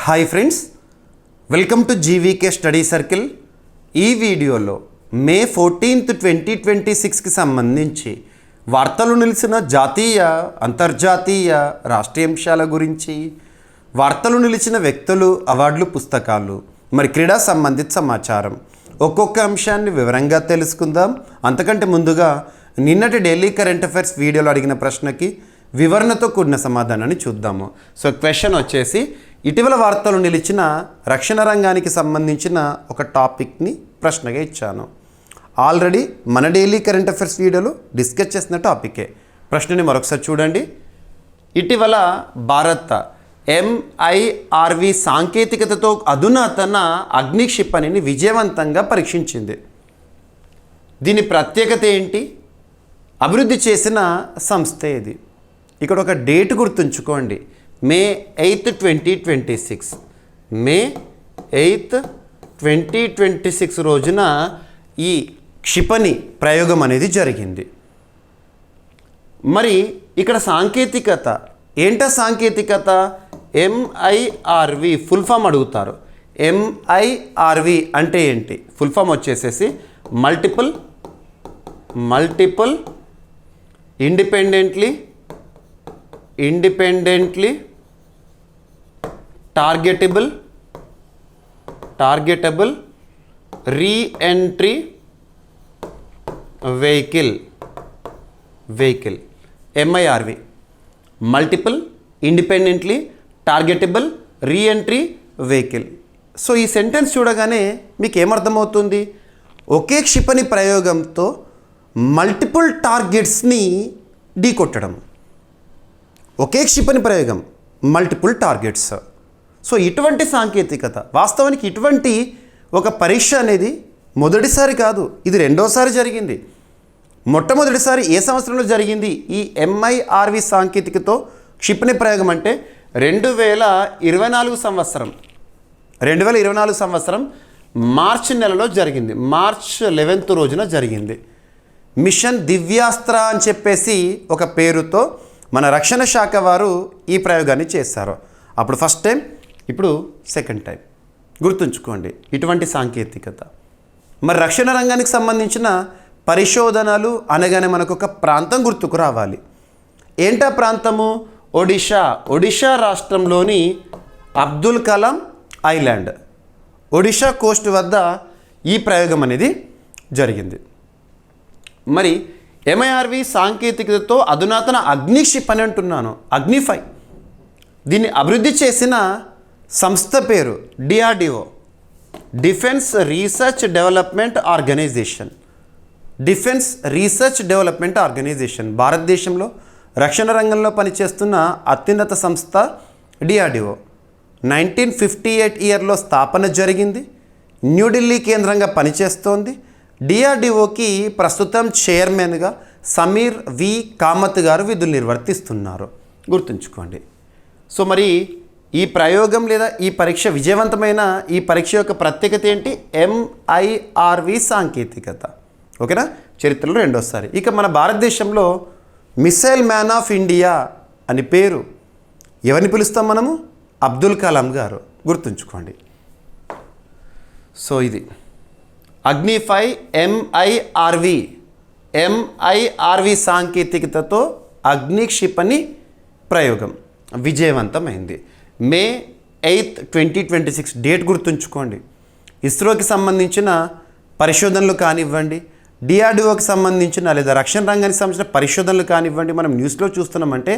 Hi friends, welcome to GVK study circle. ఈ వీడియోలో మే 14, 2026కి సంబంధించి వార్తలు నిలిచిన జాతీయ, అంతర్జాతీయ, రాష్ట్రీయ అంశాల గురించి, వార్తలు నిలిచిన వ్యక్తులు, అవార్డులు, పుస్తకాలు, మరి క్రీడా సంబంధిత సమాచారం ఒక్కొక్క అంశాన్ని వివరంగా తెలుసుకుందాం. అంతకంటే ముందుగా నిన్నటి డైలీ కరెంట్ అఫైర్స్ వీడియోలో అడిగిన ప్రశ్నకి వివరణతో కూడిన సమాధానాన్ని చూద్దాము. సో క్వశ్చన్ వచ్చేసి, ఇటీవల వార్తలు నిలిచిన రక్షణ రంగానికి సంబంధించిన ఒక టాపిక్ని ప్రశ్నగా ఇచ్చాను. ఆల్రెడీ మన డైలీ కరెంట్ అఫైర్స్ వీడియోలో డిస్కస్ చేసిన టాపికే. ప్రశ్నని మరొకసారి చూడండి. ఇటీవల భారత్ MIRV సాంకేతికతతో అధునాతన అగ్ని క్షిపణిని విజయవంతంగా పరీక్షించింది. దీని ప్రత్యేకత ఏంటి? అభివృద్ధి చేసిన సంస్థ ఇది. ఇక్కడ ఒక డేట్ గుర్తుంచుకోండి, మే 8, 2026. మే 8, 2026 రోజున ఈ క్షిపణి ప్రయోగం అనేది జరిగింది. మరి ఇక్కడ సాంకేతికత ఏంటో, సాంకేతికత MIRV ఫుల్ ఫామ్ అడుగుతారు. MIRV అంటే ఏంటి? ఫుల్ ఫామ్ వచ్చేసేసి multiple independently targetable reentry vehicle MIRV, multiple independently targetable reentry vehicle. So ఈ సెంటెన్స్ చూడగానే మీకు ఏమర్థమవుతుంది? ఒకే క్షిపణి ప్రయోగంతో మల్టిపుల్ టార్గెట్స్ని ఢీకొట్టడం. ఒకే క్షిపణి ప్రయోగం, మల్టిపుల్ టార్గెట్స్. సో ఇటువంటి సాంకేతికత, వాస్తవానికి ఇటువంటి ఒక పరీక్ష అనేది మొదటిసారి కాదు, ఇది రెండోసారి జరిగింది. మొట్టమొదటిసారి ఏ సంవత్సరంలో జరిగింది ఈ MIRV సాంకేతికతో క్షిపణి ప్రయోగం అంటే 2024 సంవత్సరం మార్చి నెలలో జరిగింది. మార్చ్ 11 రోజున జరిగింది. మిషన్ దివ్యాస్త్ర అని చెప్పేసి ఒక పేరుతో మన రక్షణ శాఖ వారు ఈ ప్రయోగాన్ని చేశారు. అప్పుడు ఫస్ట్ టైం, ఇప్పుడు సెకండ్ టైం. గుర్తుంచుకోండి ఇటువంటి సాంకేతికత. మరి రక్షణ రంగానికి సంబంధించిన పరిశోధనలు అనగానే మనకు ఒక ప్రాంతం గుర్తుకు రావాలి. ఏంటా ప్రాంతము? ఒడిషా రాష్ట్రంలోని అబ్దుల్ కలాం ఐలాండ్, ఒడిషా కోస్ట్ వద్ద ఈ ప్రయోగం అనేది జరిగింది. మరి MIRV సాంకేతికతతో అధునాతన అగ్ని క్షిపణి అంటున్నాను, అగ్ని-5. దీన్ని అభివృద్ధి చేసిన సంస్థ పేరు DRDO, defence research development organisation. భారతదేశంలో రక్షణ రంగంలో పనిచేస్తున్న అత్యున్నత సంస్థ DRDO. 1958 ఇయర్లో స్థాపన జరిగింది. న్యూఢిల్లీ కేంద్రంగా పనిచేస్తోంది. DRDOకి ప్రస్తుతం చైర్మన్గా సమీర్ V. కామత్ గారు విధులు నిర్వర్తిస్తున్నారు. గుర్తుంచుకోండి. సో మరి ఈ ప్రయోగం లేదా ఈ పరీక్ష విజయవంతమైన ఈ పరీక్ష యొక్క ప్రత్యేకత ఏంటి? MIRV సాంకేతికత. ఓకేనా? చరిత్రలో రెండోసారి. ఇక మన భారతదేశంలో మిసైల్ మ్యాన్ ఆఫ్ ఇండియా అని పేరు ఎవరిని పిలుస్తాం మనము? అబ్దుల్ కలాం గారు. గుర్తుంచుకోండి. సో ఇది అగ్ని-5 MIRV సాంకేతికతతో అగ్ని క్షిపణి ప్రయోగం విజయవంతమైంది. మే 8, 2026 డేట్ గుర్తుంచుకోండి. ఇస్రోకి సంబంధించిన పరిశోధనలు కానివ్వండి, DRDOకి సంబంధించిన లేదా రక్షణ రంగానికి సంబంధించిన పరిశోధనలు కానివ్వండి, మనం న్యూస్లో చూస్తున్నామంటే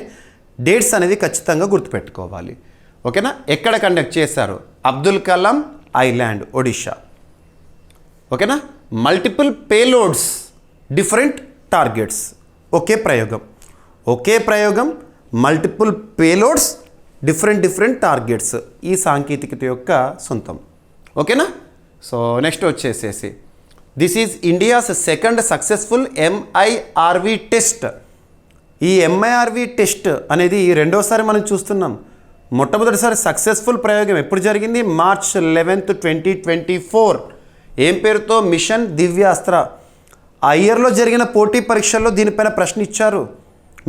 డేట్స్ అనేది ఖచ్చితంగా గుర్తుపెట్టుకోవాలి. ఓకేనా? ఎక్కడ కండక్ట్ చేశారు? అబ్దుల్ కలాం ఐలాండ్, ఒడిషా. ఓకేనా? Multiple payloads, different targets. ఒకే ప్రయోగం, మల్టిపుల్ పేలోడ్స్, డిఫరెంట్ టార్గెట్స్. ఈ సాంకేతికత యొక్క సొంతం. ఓకేనా? సో నెక్స్ట్ వచ్చేసేసి, this is India's second successful MIRV test. ఈ MIRV టెస్ట్ అనేది రెండోసారి మనం చూస్తున్నాం. మొట్టమొదటిసారి సక్సెస్ఫుల్ ప్రయోగం ఎప్పుడు జరిగింది? మార్చ్ 11, 2024. ఏం పేరుతో? మిషన్ దివ్యాస్త్ర. ఆ ఇయర్లో జరిగిన పోటీ పరీక్షల్లో దీనిపైన ప్రశ్న ఇచ్చారు.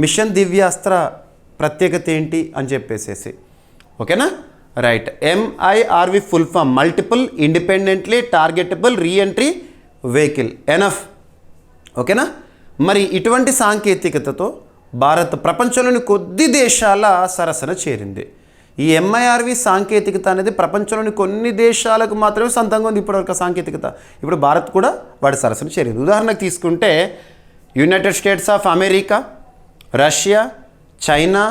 మిషన్ దివ్యాస్త్ర ప్రత్యేకత ఏంటి అని చెప్పేసేసి. ఓకేనా? Right. MIRV full form multiple independently targetable reentry vehicle. Enough. ఓకేనా. మరి ఇటువంటి సాంకేతికతతో భారత్ ప్రపంచంలోని కొద్ది దేశాల సరసన చేరింది. ఈ MIRV సాంకేతికత అనేది ప్రపంచంలోని కొన్ని దేశాలకు మాత్రమే సొంతంగా ఉంది ఇప్పటివరకు సాంకేతికత. ఇప్పుడు భారత్ కూడా వాడి సరసన చేరింది. ఉదాహరణకు తీసుకుంటే united states of America, Russia, China,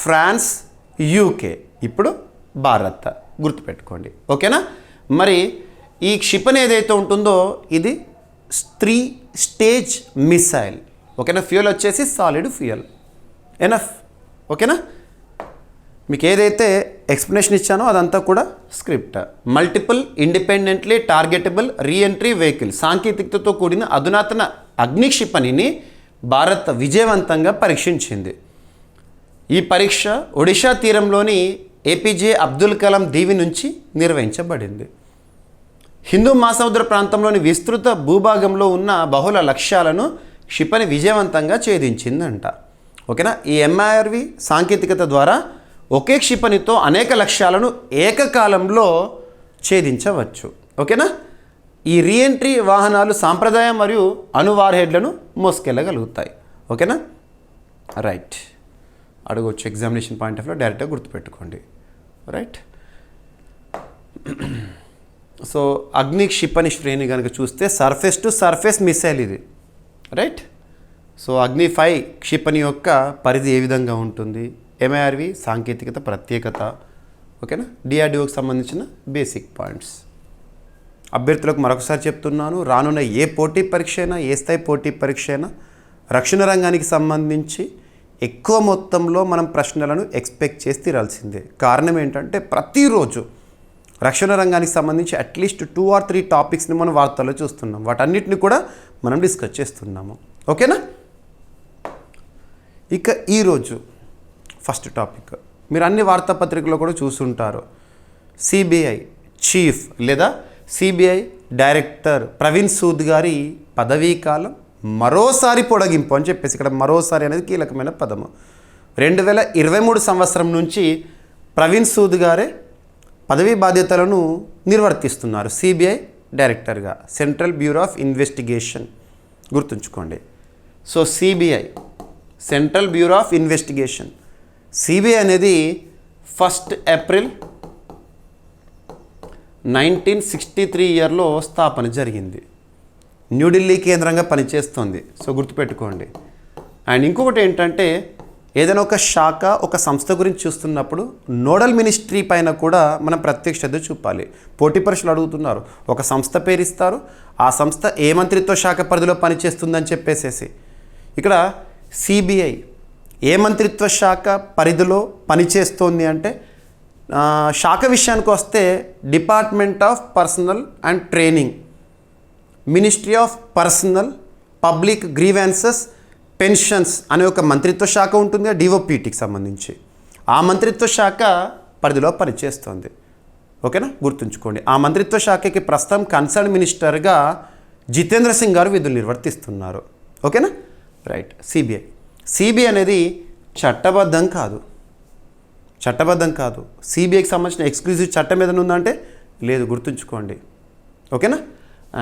France, UK, ఇప్పుడు భారత్. గుర్తుపెట్టుకోండి. ఓకేనా. మరి ఈ క్షిపణి ఏదైతే ఉంటుందో ఇది 3 స్టేజ్ మిసైల్. ఓకేనా. ఫ్యూయల్ వచ్చేసి సాలిడ్ ఫ్యూయల్. ఎనఫ్. ఓకేనా. మీకు ఏదైతే ఎక్స్ప్లెనేషన్ ఇచ్చానో అదంతా కూడా script. Multiple independently targetable reentry vehicle సాంకేతికతతో కూడిన అధునాతన అగ్ని క్షిపణిని భారత్ విజయవంతంగా పరీక్షించింది. ఈ పరీక్ష ఒడిషా తీరంలోని APJ అబ్దుల్ కలాం దీవి నుంచి నిర్వహించబడింది. హిందూ మహాసముద్ర ప్రాంతంలోని విస్తృత భూభాగంలో ఉన్న బహుళ లక్ష్యాలను క్షిపణి విజయవంతంగా ఛేదించిందంట. ఓకేనా. ఈ MIRV సాంకేతికత ద్వారా ఒకే క్షిపణితో అనేక లక్ష్యాలను ఏకకాలంలో ఛేదించవచ్చు. ఓకేనా. ఈ రీఎంట్రీ వాహనాలు సాంప్రదాయ మరియు అణు వార్హెడ్లను మోసుకెళ్ళగలుగుతాయి. ఓకేనా. రైట్. అడగవచ్చు ఎగ్జామినేషన్ పాయింట్ ఆఫ్ వ్యూ, డైరెక్ట్గా గుర్తుపెట్టుకోండి. రైట్. సో అగ్ని క్షిపణి శ్రేణి కనుక చూస్తే సర్ఫేస్ టు సర్ఫేస్ మిసైల్ ఇది. రైట్. సో అగ్ని 5 క్షిపణి యొక్క పరిధి ఏ విధంగా ఉంటుంది, MIRV సాంకేతికత ప్రత్యేకత. ఓకేనా. DRDOకి సంబంధించిన బేసిక్ పాయింట్స్. అభ్యర్థులకు మరొకసారి చెప్తున్నాను, రానున్న ఏ పోటీ పరీక్ష అయినా, ఏ స్థాయి పోటీ పరీక్ష అయినా రక్షణ రంగానికి సంబంధించి ఎక్కువ మొత్తంలో మనం ప్రశ్నలను ఎక్స్పెక్ట్ చేసి తీరాల్సిందే. కారణం ఏంటంటే ప్రతిరోజు రక్షణ రంగానికి సంబంధించి అట్లీస్ట్ 2 or 3 టాపిక్స్ని మనం వార్తల్లో చూస్తున్నాం. వాటన్నిటిని కూడా మనం డిస్కస్ చేస్తున్నాము. ఓకేనా. ఇక ఈరోజు ఫస్ట్ టాపిక్ మీరు అన్ని వార్తాపత్రికల్లో కూడా చూసుంటారు. CBI చీఫ్ లేదా CBI డైరెక్టర్ ప్రవీణ్ సూద్ గారి పదవీ కాలం మరోసారి పొడిగింపు అని చెప్పేసి, ఇక్కడ మరోసారి అనేది కీలకమైన పదము. 2023 సంవత్సరం నుంచి ప్రవీణ్ సూద్ గారే పదవీ బాధ్యతలను నిర్వర్తిస్తున్నారు CBI డైరెక్టర్గా, సెంట్రల్ బ్యూరో ఆఫ్ ఇన్వెస్టిగేషన్. గుర్తుంచుకోండి. So CBI central bureau of investigation. CBI అనేది 1 ఏప్రిల్ 1963 ఇయర్లో స్థాపన జరిగింది. న్యూఢిల్లీ కేంద్రంగా పనిచేస్తుంది. సో గుర్తుపెట్టుకోండి. అండ్ ఇంకొకటి ఏంటంటే ఏదైనా ఒక శాఖ, ఒక సంస్థ గురించి చూస్తున్నప్పుడు నోడల్ మినిస్ట్రీ పైన కూడా మనం ప్రత్యేక శ్రద్ధ చూపాలి. పోటీ పరీక్షలు అడుగుతున్నారు, ఒక సంస్థ పేరు ఇస్తారు, ఆ సంస్థ ఏ మంత్రిత్వ శాఖ పరిధిలో పనిచేస్తుందని చెప్పేసేసి. ఇక్కడ CBI ఏ మంత్రిత్వ శాఖ పరిధిలో పనిచేస్తోంది అంటే శాఖ విషయానికి వస్తే department of personal and training, ministry of personal, public grievances, pensions అనే ఒక మంత్రిత్వ శాఖ ఉంటుంది DOPTకి సంబంధించి. ఆ మంత్రిత్వ శాఖ పరిధిలో పనిచేస్తుంది. ఓకేనా. గుర్తుంచుకోండి. ఆ మంత్రిత్వ శాఖకి ప్రస్తుతం కన్సర్న్ మినిస్టర్గా జితేంద్ర సింగ్ గారు విధులు నిర్వర్తిస్తున్నారు. ఓకేనా. రైట్. CBI అనేది చట్టబద్ధం కాదు. CBIకి సంబంధించిన ఎక్స్క్లూజివ్ చట్టం ఏదైనా ఉందంటే లేదు. గుర్తుంచుకోండి. ఓకేనా.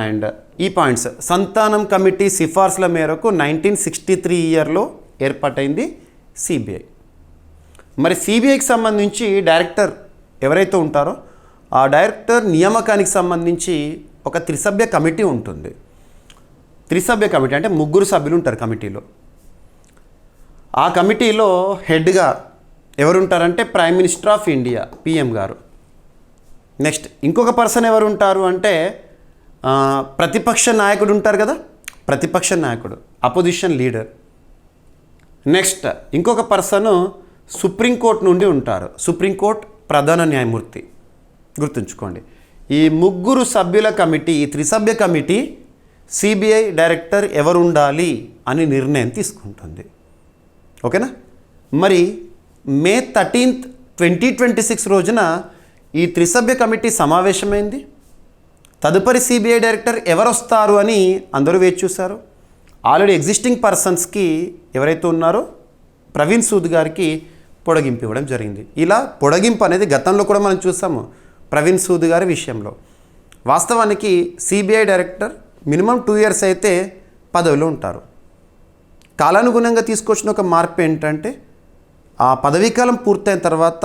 అండ్ ఈ పాయింట్స్ సంతానం కమిటీ సిఫార్సుల మేరకు 1963 ఇయర్లో ఏర్పాటైంది CBI. మరి CBIకి సంబంధించి డైరెక్టర్ ఎవరైతే ఉంటారో ఆ డైరెక్టర్ నియామకానికి సంబంధించి ఒక 3 సభ్య కమిటీ ఉంటుంది. 3 సభ్య కమిటీ అంటే 3 సభ్యులు ఉంటారు కమిటీలో. ఆ కమిటీలో హెడ్గా ఎవరు ఉంటారంటే prime minister of India PM గారు. నెక్స్ట్ ఇంకొక పర్సన్ ఎవరు ఉంటారు అంటే ప్రతిపక్ష నాయకుడు ఉంటారు కదా, ప్రతిపక్ష నాయకుడు, అపోజిషన్ లీడర్. నెక్స్ట్ ఇంకొక పర్సన్ సుప్రీంకోర్టు నుండి ఉంటారు, సుప్రీంకోర్టు ప్రధాన న్యాయమూర్తి. గుర్తుంచుకోండి. ఈ 3 సభ్యుల కమిటీ, ఈ 3 సభ్య కమిటీ CBI డైరెక్టర్ ఎవరు ఉండాలి అని నిర్ణయం తీసుకుంటుంది. ఓకేనా. మరి మే 13, 2026 రోజున ఈ 3 సభ్య కమిటీ సమావేశమైంది. తదుపరి CBI డైరెక్టర్ ఎవరు వస్తారు అని అందరూ వేచి చూశారు. ఆల్రెడీ ఎగ్జిస్టింగ్ పర్సన్స్కి ఎవరైతే ఉన్నారో ప్రవీణ్ సూద్ గారికి పొడిగింపు ఇవ్వడం జరిగింది. ఇలా పొడిగింపు అనేది గతంలో కూడా మనం చూసాము ప్రవీణ్ సూద్ గారి విషయంలో. వాస్తవానికి సిబిఐ డైరెక్టర్ మినిమం 2 years అయితే పదవిలో ఉంటారు. కాలానుగుణంగా తీసుకొచ్చిన ఒక మార్పు ఏంటంటే ఆ పదవీకాలం పూర్తయిన తర్వాత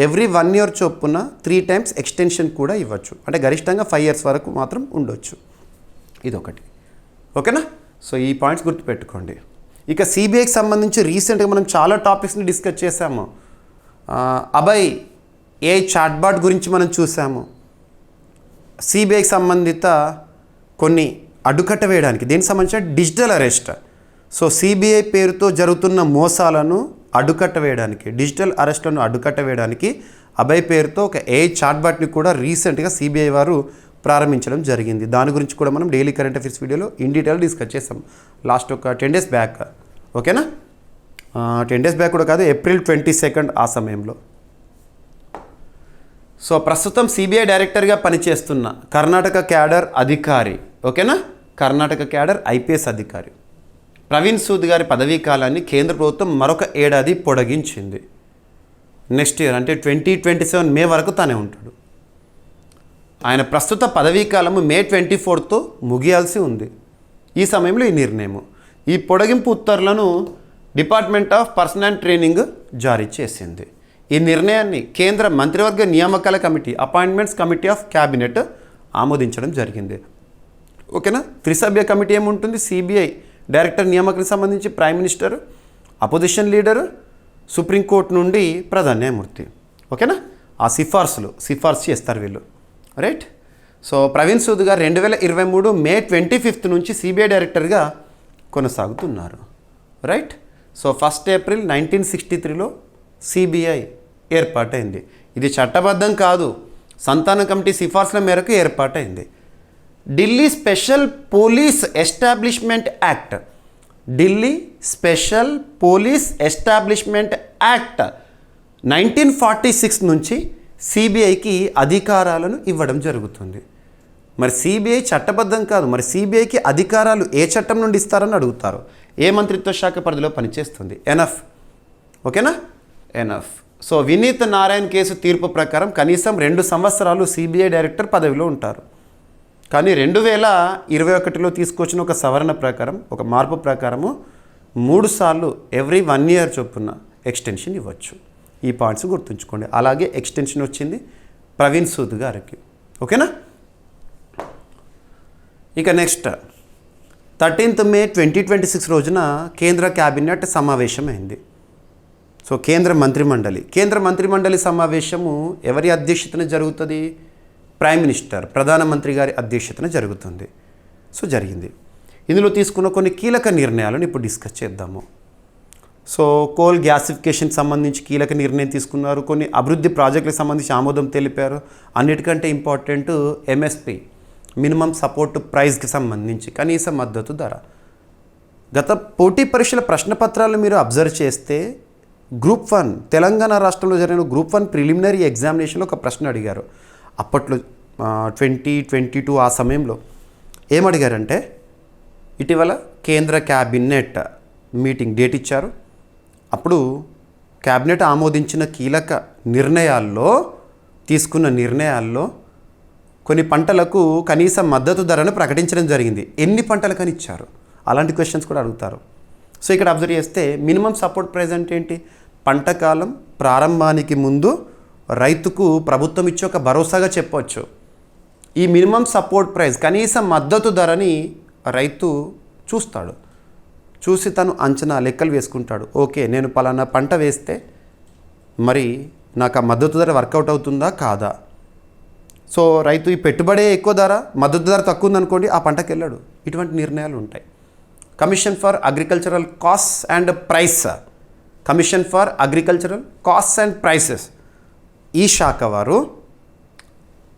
ఎవ్రీ 1 year చొప్పున 3 times ఎక్స్టెన్షన్ కూడా ఇవ్వచ్చు. అంటే గరిష్టంగా 5 years వరకు మాత్రం ఉండొచ్చు. ఇదొకటి. ఓకేనా? సో ఈ పాయింట్స్ గుర్తుపెట్టుకోండి. ఇక సిబిఐకి సంబంధించి రీసెంట్గా మనం చాలా టాపిక్స్ని డిస్కస్ చేశాము. అభయ్ ఏ చాట్బాట్ గురించి మనం చూసాము. సిబిఐకి సంబంధిత కొన్ని అడ్డుకట్ట వేయడానికి దీనికి సంబంధించిన డిజిటల్ అరెస్ట్. సో సిబిఐ పేరుతో జరుగుతున్న మోసాలను అడ్డుకట్ట వేయడానికి, డిజిటల్ అరెస్ట్లను అడ్డుకట్ట వేయడానికి అభయ్ పేరుతో ఒక చాట్బాట్ని కూడా రీసెంట్గా సిబిఐ వారు ప్రారంభించడం జరిగింది. దాని గురించి కూడా మనం డైలీ కరెంట్ అఫైర్స్ వీడియోలో ఇన్ డీటెయిల్ డిస్కస్ చేసాం లాస్ట్ ఒక 10 days బ్యాక్. ఓకేనా? 10 days బ్యాక్ కూడా కాదు, April 22 ఆ సమయంలో. సో ప్రస్తుతం సిబిఐ డైరెక్టర్గా పనిచేస్తున్న కర్ణాటక క్యాడర్ అధికారి, ఓకేనా, కర్ణాటక క్యాడర్ ఐపీఎస్ అధికారి ప్రవీణ్ సూద్ గారి పదవీ కాలాన్ని కేంద్ర ప్రభుత్వం మరొక 1 ఏడాది పొడిగించింది. నెక్స్ట్ ఇయర్ అంటే 2027 మే వరకు తానే ఉంటాడు. ఆయన ప్రస్తుత పదవీ కాలము May 24తో ముగియాల్సి ఉంది. ఈ సమయంలో ఈ నిర్ణయము, ఈ పొడిగింపు ఉత్తర్వులను department of personal and training జారీ చేసింది. ఈ నిర్ణయాన్ని కేంద్ర మంత్రివర్గ నియామకాల committee, appointments committee of cabinet ఆమోదించడం జరిగింది. ఓకేనా? త్రిసభ్య కమిటీ ఏముంటుంది? సిబిఐ డైరెక్టర్ నియామకానికి సంబంధించి prime minister, opposition leader, supreme court నుండి ప్రధాన న్యాయమూర్తి. ఓకేనా? ఆ సిఫార్సు చేస్తారు వీళ్ళు. రైట్? సో ప్రవీణ్ సూద్ గారు 2023 May 25 నుంచి సిబిఐ డైరెక్టర్గా కొనసాగుతున్నారు. రైట్? సో 1 April 1963లో సిబిఐ ఏర్పాటైంది. ఇది చట్టబద్ధం కాదు, సంతాన కమిటీ సిఫార్సుల మేరకు ఏర్పాటైంది. Delhi special police establishment act, Delhi special police establishment act 1946 నుంచి సిబిఐకి అధికారాలను ఇవ్వడం జరుగుతుంది. మరి సిబిఐ చట్టబద్ధం కాదు, మరి సిబిఐకి అధికారాలు ఏ చట్టం నుండి ఇస్తారని అడుగుతారు. ఏ మంత్రిత్వ శాఖ పరిధిలో పనిచేస్తుంది? ఎనఫ్. ఓకేనా? Enough. So Vineet Narayan case తీర్పు ప్రకారం కనీసం 2 సంవత్సరాలు సిబిఐ డైరెక్టర్ పదవిలో ఉంటారు. కానీ 2021లో తీసుకొచ్చిన ఒక సవరణ ప్రకారం, ఒక మార్పు ప్రకారము 3 సార్లు ఎవ్రీ 1 year చొప్పున ఎక్స్టెన్షన్ ఇవ్వచ్చు. ఈ పాయింట్స్ గుర్తుంచుకోండి. అలాగే ఎక్స్టెన్షన్ వచ్చింది ప్రవీణ్ సూద్ గారికి. ఓకేనా? ఇక నెక్స్ట్ 13th May 2026 రోజున కేంద్ర క్యాబినెట్ సమావేశమైంది. సో కేంద్ర మంత్రిమండలి సమావేశము ఎవరి అధ్యక్షతన జరుగుతుంది? ప్రైమ్ మినిస్టర్, ప్రధానమంత్రి గారి అధ్యక్షతన జరుగుతుంది. సో జరిగింది. ఇందులో తీసుకున్న కొన్ని కీలక నిర్ణయాలను ఇప్పుడు డిస్కస్ చేద్దాము. సో కోల్ గ్యాసిఫికేషన్ సంబంధించి కీలక నిర్ణయం తీసుకున్నారు. కొన్ని అభివృద్ధి ప్రాజెక్టులకు సంబంధించి ఆమోదం తెలిపారు. అన్నిటికంటే ఇంపార్టెంట్ ఎంఎస్పి, మినిమం సపోర్ట్ ప్రైస్కి సంబంధించి కనీస మద్దతు ధర. గత పోటీ పరీక్షల ప్రశ్నపత్రాలను మీరు అబ్జర్వ్ చేస్తే Group 1 తెలంగాణ రాష్ట్రంలో జరిగిన Group 1 ప్రిలిమినరీ ఎగ్జామినేషన్లో ఒక ప్రశ్న అడిగారు. అప్పట్లో 2022 ఆ సమయంలో ఏమడిగారంటే, ఇటీవల కేంద్ర క్యాబినెట్ మీటింగ్ డేట్ ఇచ్చారు. అప్పుడు క్యాబినెట్ ఆమోదించిన కీలక తీసుకున్న నిర్ణయాల్లో కొన్ని పంటలకు కనీస మద్దతు ధరను ప్రకటించడం జరిగింది. ఎన్ని పంటలకని ఇచ్చారు? అలాంటి క్వశ్చన్స్ కూడా అడుగుతారు. సో ఇక్కడ అబ్జర్వ్ చేస్తే మినిమం సపోర్ట్ ప్రైస్ అంటే ఏంటి? పంట కాలం ప్రారంభానికి ముందు రైతుకు ప్రభుత్వం ఇచ్చే ఒక భరోసాగా చెప్పవచ్చు. ఈ మినిమం సపోర్ట్ ప్రైస్, కనీస మద్దతు ధరని రైతు చూస్తాడు. చూసి తను అంచనా లెక్కలు వేసుకుంటాడు. ఓకే, నేను పలానా పంట వేస్తే మరి నాకు ఆ మద్దతు ధర వర్కౌట్ అవుతుందా కాదా? సో రైతు ఈ పెట్టుబడే ఎక్కువ ధర, మద్దతు ధర తక్కువ ఉందనుకోండి, ఆ పంటకి వెళ్ళాడు. ఇటువంటి నిర్ణయాలు ఉంటాయి. Commission for agricultural costs and price, commission for agricultural costs and prices, ఈ శాఖ వారు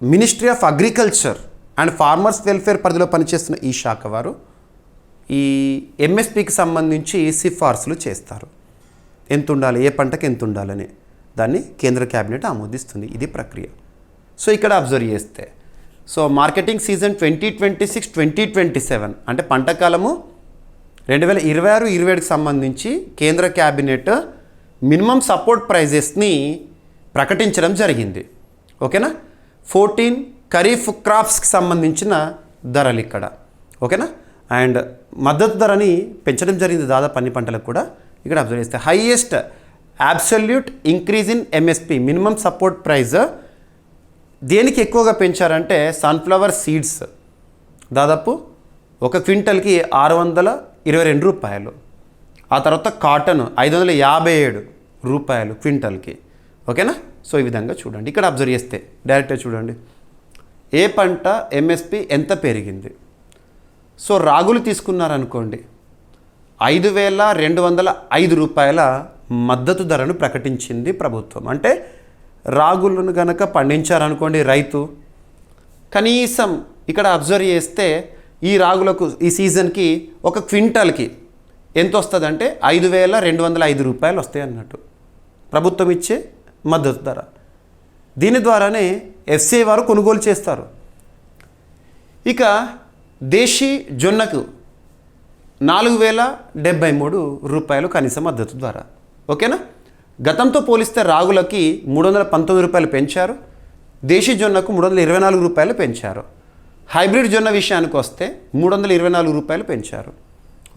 ministry of agriculture and farmers welfare పరిధిలో పనిచేస్తున్న ఈ శాఖ వారు ఈ ఎంఎస్పికి సంబంధించి సిఫార్సులు చేస్తారు. ఎంత ఉండాలి, ఏ పంటకి ఎంత ఉండాలని, దాన్ని కేంద్ర క్యాబినెట్ ఆమోదిస్తుంది. ఇది ప్రక్రియ. సో ఇక్కడ అబ్జర్వ్ చేస్తే, సో మార్కెటింగ్ సీజన్ 2026-2027 అంటే పంట కాలము 2026-27కి సంబంధించి కేంద్ర క్యాబినెట్ మినిమం సపోర్ట్ ప్రైజెస్ని ప్రకటించడం జరిగింది. ఓకేనా, 14 ఖరీఫ్ క్రాప్స్కి సంబంధించిన ధరలు ఇక్కడ. ఓకేనా, అండ్ మద్దతు ధరని పెంచడం జరిగింది దాదాపు అన్ని పంటలకు కూడా. ఇక్కడ అబ్జర్వ్ చేస్తే highest absolute increase in MSP minimum support praise దేనికి ఎక్కువగా పెంచారంటే సన్ఫ్లవర్ సీడ్స్ దాదాపు ఒక క్వింటల్కి 622 రూపాయలు. ఆ తర్వాత కాటన్ 557 రూపాయలు క్వింటల్కి. ఓకేనా, సో ఈ విధంగా చూడండి. ఇక్కడ అబ్జర్వ్ చేస్తే డైరెక్ట్గా చూడండి ఏ పంట ఎంఎస్పి ఎంత పెరిగింది. సో రాగులు తీసుకున్నారనుకోండి 5,205 రూపాయల మద్దతు ధరను ప్రకటించింది ప్రభుత్వం. అంటే రాగులను కనుక పండించారనుకోండి రైతు, కనీసం ఇక్కడ అబ్జర్వ్ చేస్తే ఈ రాగులకు ఈ సీజన్కి ఒక క్వింటాల్కి ఎంత వస్తుంది అంటే 5,205 రూపాయలు వస్తాయి అన్నట్టు ప్రభుత్వం ఇచ్చే మద్దతు ధర. దీని ద్వారానే ఎఫ్సిఐ వారు కొనుగోలు చేస్తారు. ఇక దేశీ జొన్నకు 4,073 రూపాయలు కనీస మద్దతు ధర. ఓకేనా, గతంతో పోలిస్తే రాగులకి 319 రూపాయలు పెంచారు, దేశీ జొన్నకు 324 రూపాయలు పెంచారు. హైబ్రిడ్ జొన్న విషయానికి వస్తే 324 రూపాయలు పెంచారు.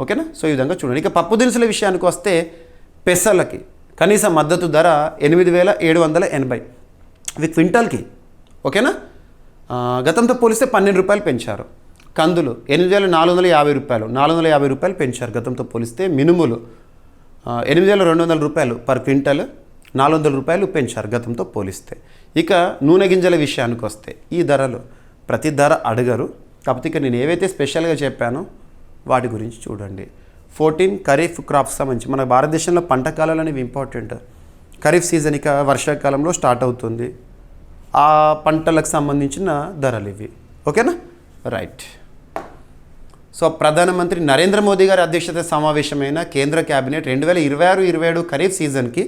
ఓకేనా, సో ఈ విధంగా చూడండి. ఇక పప్పు దినుసుల విషయానికి వస్తే పెసలకి కనీస మద్దతు ధర 8,780 ఇవి క్వింటాల్కి. ఓకేనా, గతంతో పోలిస్తే 12 రూపాయలు పెంచారు. కందులు 8,450 రూపాయలు 450 రూపాయలు పెంచారు గతంతో పోలిస్తే. మినుములు 8,200 రూపాయలు పర్ క్వింటల్ 400 రూపాయలు పెంచారు గతంతో పోలిస్తే. ఇక నూనె గింజల విషయానికి వస్తే ఈ ధరలు ప్రతి ధర అడగరు, కాకపోతే ఇక నేను ఏవైతే స్పెషల్గా చెప్పానో వాటి గురించి చూడండి. 14 ఖరీఫ్ క్రాప్స్ సంబంధించి మన భారతదేశంలో పంట కాలాలు అనేవి ఇంపార్టెంట్. ఖరీఫ్ సీజన్ ఇక వర్షాకాలంలో స్టార్ట్ అవుతుంది. ఆ పంటలకు సంబంధించిన ధరలు ఇవి. ఓకేనా, రైట్. సో ప్రధానమంత్రి నరేంద్ర మోదీ గారి అధ్యక్షత సమావేశమైన కేంద్ర క్యాబినెట్ 2026-27 ఖరీఫ్ సీజన్కి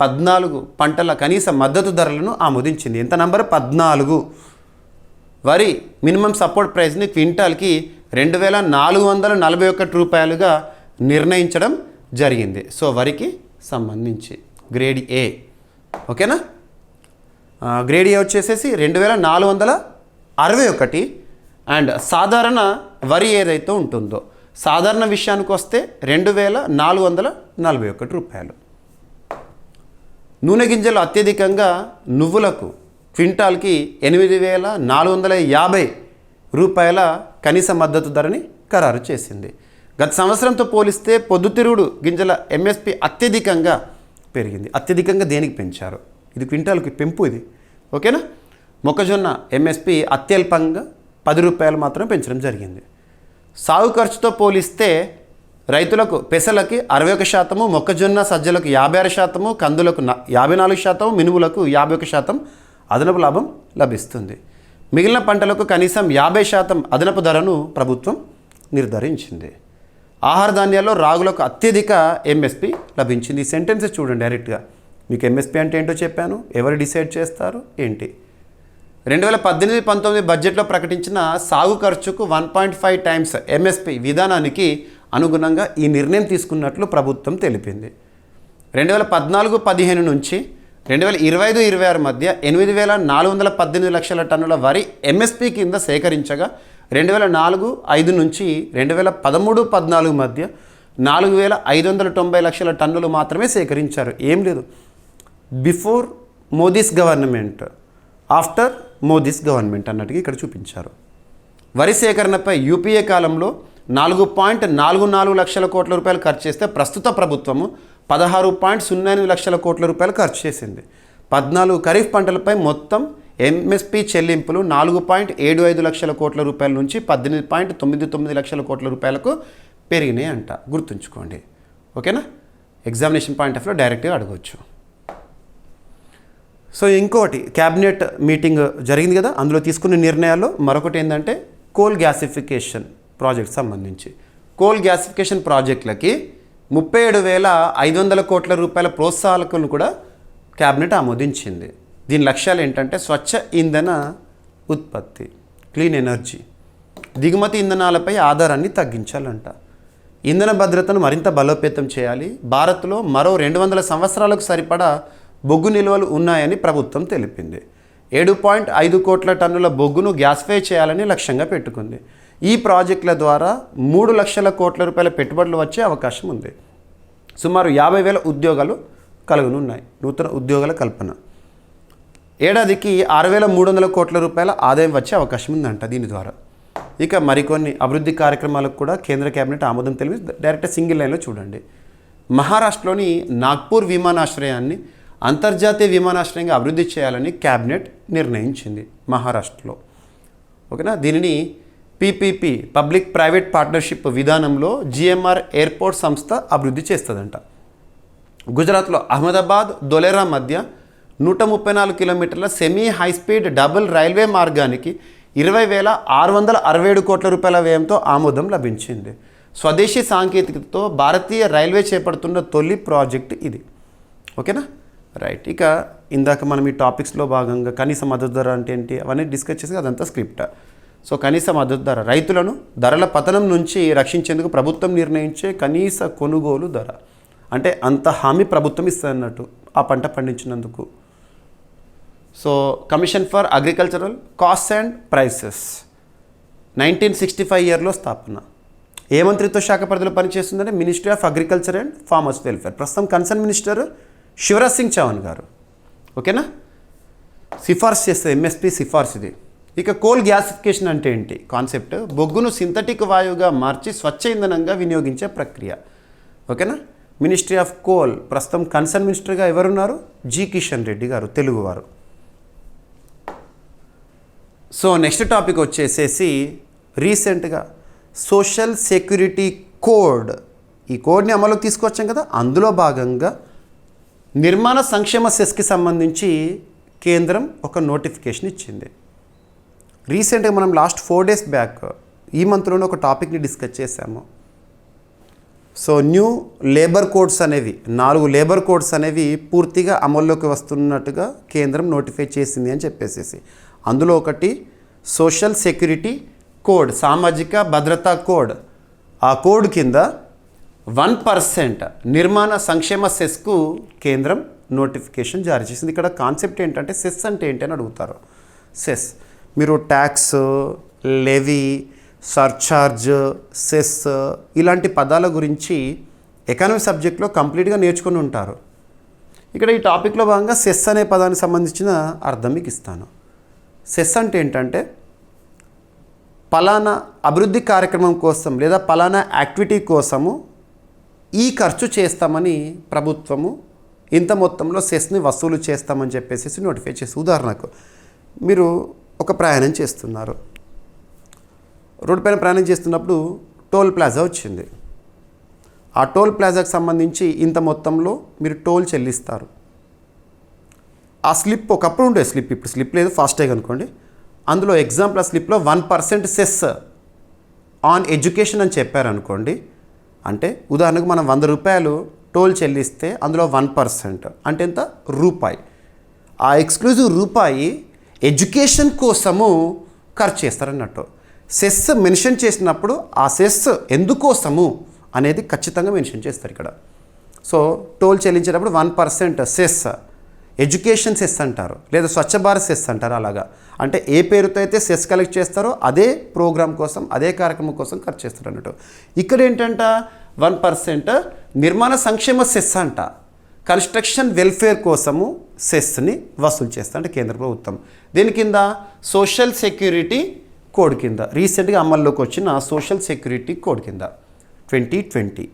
14 పంటల కనీస మద్దతు ధరలను ఆమోదించింది. ఎంత నంబర్ 14. వరి మినిమం సపోర్ట్ ప్రైస్ని క్వింటాల్కి 2,441 రూపాయలుగా నిర్ణయించడం జరిగింది. సో వరికి సంబంధించి గ్రేడ్ ఏ. ఓకేనా, గ్రేడ్ ఏ వచ్చేసేసి 2,461. అండ్ సాధారణ వరి ఏదైతే ఉంటుందో సాధారణ విషయానికి వస్తే 2,441 రూపాయలు. నూనె గింజలు అత్యధికంగా నువ్వులకు క్వింటాల్కి 8,450 రూపాయల కనీస మద్దతు ధరని ఖరారు చేసింది. గత సంవత్సరంతో పోలిస్తే పొద్దుతిరుగుడు గింజల ఎంఎస్పి అత్యధికంగా పెరిగింది. అత్యధికంగా దేనికి పెంచారు? ఇది క్వింటాల్కి పెంపు ఇది. ఓకేనా, మొక్కజొన్న ఎంఎస్పి అత్యల్పంగా 10 రూపాయలు మాత్రం పెంచడం జరిగింది. సాగు ఖర్చుతో పోలిస్తే రైతులకు పెసలకి 61%, మొక్కజొన్న సజ్జలకు 56%, కందులకు 54%, మినుములకు 51% అదనపు లాభం లభిస్తుంది. మిగిలిన పంటలకు కనీసం 50% అదనపు ధరను ప్రభుత్వం నిర్ధారించింది. ఆహార ధాన్యాల్లో రాగులకు అత్యధిక ఎంఎస్పి లభించింది. ఈ సెంటెన్సెస్ చూడండి డైరెక్ట్గా. మీకు ఎంఎస్పి అంటే ఏంటో చెప్పాను, ఎవరు డిసైడ్ చేస్తారు ఏంటి. 2018-19 బడ్జెట్లో ప్రకటించిన సాగు ఖర్చుకు 1.5 టైమ్స్ ఎంఎస్పి విధానానికి అనుగుణంగా ఈ నిర్ణయం తీసుకున్నట్లు ప్రభుత్వం తెలిపింది. 2014-15 నుంచి 2025-26 మధ్య 8,418 లక్షల టన్నుల వరి ఎంఎస్పి కింద సేకరించగా 2004-05 నుంచి 2013-14 మధ్య 4,590 లక్షల టన్నులు మాత్రమే సేకరించారు. ఏం లేదు, before Modi's government, after Modi's government అన్నట్టుగా ఇక్కడ చూపించారు. వరి సేకరణపై యూపీఏ కాలంలో 4.44 లక్షల కోట్ల రూపాయలు ఖర్చు చేస్తే ప్రస్తుత ప్రభుత్వము 16.08 లక్షల కోట్ల రూపాయలు ఖర్చు చేసింది. 14 ఖరీఫ్ పంటలపై మొత్తం ఎంఎస్పి చెల్లింపులు 4.75 లక్షల కోట్ల రూపాయల నుంచి 18.99 లక్షల కోట్ల రూపాయలకు పెరిగినాయి అంట. గుర్తుంచుకోండి. ఓకేనా, ఎగ్జామినేషన్ పాయింట్ ఆఫ్ వ్యూ డైరెక్ట్గా అడగవచ్చు. సో ఇంకోటి క్యాబినెట్ మీటింగ్ జరిగింది కదా, అందులో తీసుకున్న నిర్ణయాల్లో మరొకటి ఏంటంటే కోల్ గ్యాసిఫికేషన్ ప్రాజెక్ట్ సంబంధించి కోల్ గ్యాసిఫికేషన్ ప్రాజెక్టులకి 37,500 కోట్ల రూపాయల ప్రోత్సాహకాలను కూడా క్యాబినెట్ ఆమోదించింది. దీని లక్ష్యాలు ఏంటంటే స్వచ్ఛ ఇంధన ఉత్పత్తి, క్లీన్ ఎనర్జీ, దిగుమతి ఇంధనాలపై ఆధారాన్ని తగ్గించాలంట. ఇంధన భద్రతను మరింత బలోపేతం చేయాలి. భారత్లో మరో 200 సంవత్సరాలకు సరిపడా బొగ్గు నిల్వలు ఉన్నాయని ప్రభుత్వం తెలిపింది. 7.5 కోట్ల టన్నుల బొగ్గును గ్యాస్ఫై చేయాలని లక్ష్యంగా పెట్టుకుంది. ఈ ప్రాజెక్టుల ద్వారా 3 లక్షల కోట్ల రూపాయల పెట్టుబడులు వచ్చే అవకాశం ఉంది. సుమారు 50,000 ఉద్యోగాలు కలుగనున్నాయి. నూతన ఉద్యోగాల కల్పన. ఏడాదికి 6,300 కోట్ల రూపాయల ఆదాయం వచ్చే అవకాశం ఉందంట దీని ద్వారా. ఇక మరికొన్ని అభివృద్ధి కార్యక్రమాలకు కూడా కేంద్ర కేబినెట్ ఆమోదం తెలిపి డైరెక్ట్ సింగిల్ లైన్లో చూడండి. మహారాష్ట్రలోని నాగ్పూర్ విమానాశ్రయాన్ని అంతర్జాతీయ విమానాశ్రయంగా అభివృద్ధి చేయాలని కేబినెట్ నిర్ణయించింది మహారాష్ట్రలో. ఓకేనా. దీనిని పీపీపీ పబ్లిక్ ప్రైవేట్ పార్ట్నర్షిప్ విధానంలో జిఎంఆర్ ఎయిర్పోర్ట్ సంస్థ అభివృద్ధి చేస్తుందంట. గుజరాత్లో అహ్మదాబాద్ ధోలేరా మధ్య 134 కిలోమీటర్ల సెమీ హైస్పీడ్ డబుల్ రైల్వే మార్గానికి 20,667 కోట్ల రూపాయల వ్యయంతో ఆమోదం లభించింది. స్వదేశీ సాంకేతికతతో భారతీయ రైల్వే చేపడుతున్న తొలి ప్రాజెక్ట్ ఇది. ఓకేనా, రైట్. ఇక ఇందాక మనం ఈ టాపిక్స్లో భాగంగా కనీస మద్దతు ధర అంటే ఏంటి అవన్నీ డిస్కస్ చేసి అదంతా స్క్రిప్ట్. సో కనీస మద్దతు ధర రైతులను ధరల పతనం నుంచి రక్షించేందుకు ప్రభుత్వం నిర్ణయించే కనీస కొనుగోలు ధర. అంటే అంత హామీ ప్రభుత్వం ఇస్తుందన్నట్టు ఆ పంట పండించినందుకు. So commission for agricultural cost and prices 1965 ఇయర్లో స్థాపన. ఏ మంత్రిత్వ శాఖ పరిధిలో పనిచేస్తుందంటే ministry of agriculture and farmers welfare. ప్రస్తుతం కన్సర్న్ మినిస్టర్ శివరాజ్ సింగ్ చౌహాన్ గారు. ఓకేనా, సిఫార్సు చేస్తే ఎంఎస్పీ సిఫార్సు ఇది. ఇక కోల్ గ్యాసిఫికేషన్ అంటే ఏంటి కాన్సెప్ట్? బొగ్గును సింథటిక్ వాయువుగా మార్చి స్వచ్ఛ ఇంధనంగా వినియోగించే ప్రక్రియ. ఓకేనా. మినిస్ట్రీ ఆఫ్ కోల్ ప్రస్తుతం కన్సర్న్ మినిస్టర్గా ఎవరున్నారు? జి కిషన్ రెడ్డి గారు, తెలుగువారు. సో నెక్స్ట్ టాపిక్ వచ్చేసేసి రీసెంట్గా సోషల్ సెక్యూరిటీ కోడ్, ఈ కోడ్ని అమలుకి తీసుకొచ్చాం కదా, అందులో భాగంగా నిర్మాణ సంక్షేమ సెస్కి సంబంధించి కేంద్రం ఒక నోటిఫికేషన్ ఇచ్చింది. రీసెంట్గా మనం లాస్ట్ 4 days బ్యాక్ ఈ మంత్లోనే ఒక టాపిక్ని డిస్కస్ చేశాము. సో న్యూ లేబర్ కోడ్స్ అనేవి 4 లేబర్ కోడ్స్ అనేవి పూర్తిగా అమల్లోకి వస్తున్నట్టుగా కేంద్రం నోటిఫై చేసింది అని చెప్పేసి. అందులో ఒకటి సోషల్ సెక్యూరిటీ కోడ్, సామాజిక భద్రతా కోడ్. ఆ కోడ్ కింద 1% నిర్మాణ సంక్షేమ సెస్కు కేంద్రం నోటిఫికేషన్ జారీ చేసింది. ఇక్కడ కాన్సెప్ట్ ఏంటంటే సెస్ అంటే ఏంటి అని అడుగుతారు. సెస్ మీరు ట్యాక్స్, లెవీ, సర్చార్జ్, సెస్ ఇలాంటి పదాల గురించి ఎకానమీ సబ్జెక్ట్లో కంప్లీట్గా నేర్చుకుని ఉంటారు. ఇక్కడ ఈ టాపిక్లో భాగంగా సెస్ అనే పదానికి సంబంధించిన అర్థం మీకు ఇస్తాను. సెస్ అంటే ఏంటంటే పలానా అభివృద్ధి కార్యక్రమం కోసం లేదా పలానా యాక్టివిటీ కోసము ఈ ఖర్చు చేస్తామని ప్రభుత్వము ఇంత మొత్తంలో సెస్ని వసూలు చేస్తామని చెప్పేసి నోటిఫై చేసి. ఉదాహరణకు మీరు ఒక ప్రయాణం చేస్తున్నారు, రోడ్డు పైన ప్రయాణం చేస్తున్నప్పుడు టోల్ ప్లాజా వచ్చింది. ఆ టోల్ ప్లాజాకు సంబంధించి ఇంత మొత్తంలో మీరు టోల్ చెల్లిస్తారు. ఆ స్లిప్ ఒకప్పుడు ఉండే స్లిప్, ఇప్పుడు స్లిప్ లేదు, ఫాస్టాగ్ అనుకోండి. అందులో ఎగ్జాంపుల్ ఆ స్లిప్లో 1% సెస్ ఆన్ ఎడ్యుకేషన్ అని చెప్పారనుకోండి. అంటే ఉదాహరణకు మనం 100 రూపాయలు టోల్ చెల్లిస్తే అందులో 1% అంటే ఎంత? రూపాయి. ఆ ఎక్స్క్లూజివ్ రూపాయి ఎడ్యుకేషన్ కోసము ఖర్చు చేస్తారన్నట్టు. సెస్ మెన్షన్ చేసినప్పుడు ఆ సెస్ ఎందుకోసము అనేది ఖచ్చితంగా మెన్షన్ చేస్తారు ఇక్కడ. సో టోల్ చెల్లించేటప్పుడు 1% సెస్ ఎడ్యుకేషన్ సెస్ అంటారు, లేదా స్వచ్ఛ భారత్ సెస్ అంటారు. అలాగా అంటే ఏ పేరుతో అయితే సెస్ కలెక్ట్ చేస్తారో అదే ప్రోగ్రామ్ కోసం, అదే కార్యక్రమం కోసం ఖర్చు చేస్తారు అన్నట్టు. ఇక్కడ ఏంటంట 1% నిర్మాణ సంక్షేమ సెస్ అంట. కన్స్ట్రక్షన్ వెల్ఫేర్ కోసము సెస్ని వసూలు చేస్తా అంటే కేంద్ర ప్రభుత్వం. దీని కింద సోషల్ సెక్యూరిటీ కోడ్ కింద, రీసెంట్గా అమల్లోకి వచ్చిన సోషల్ సెక్యూరిటీ కోడ్ కింద 2020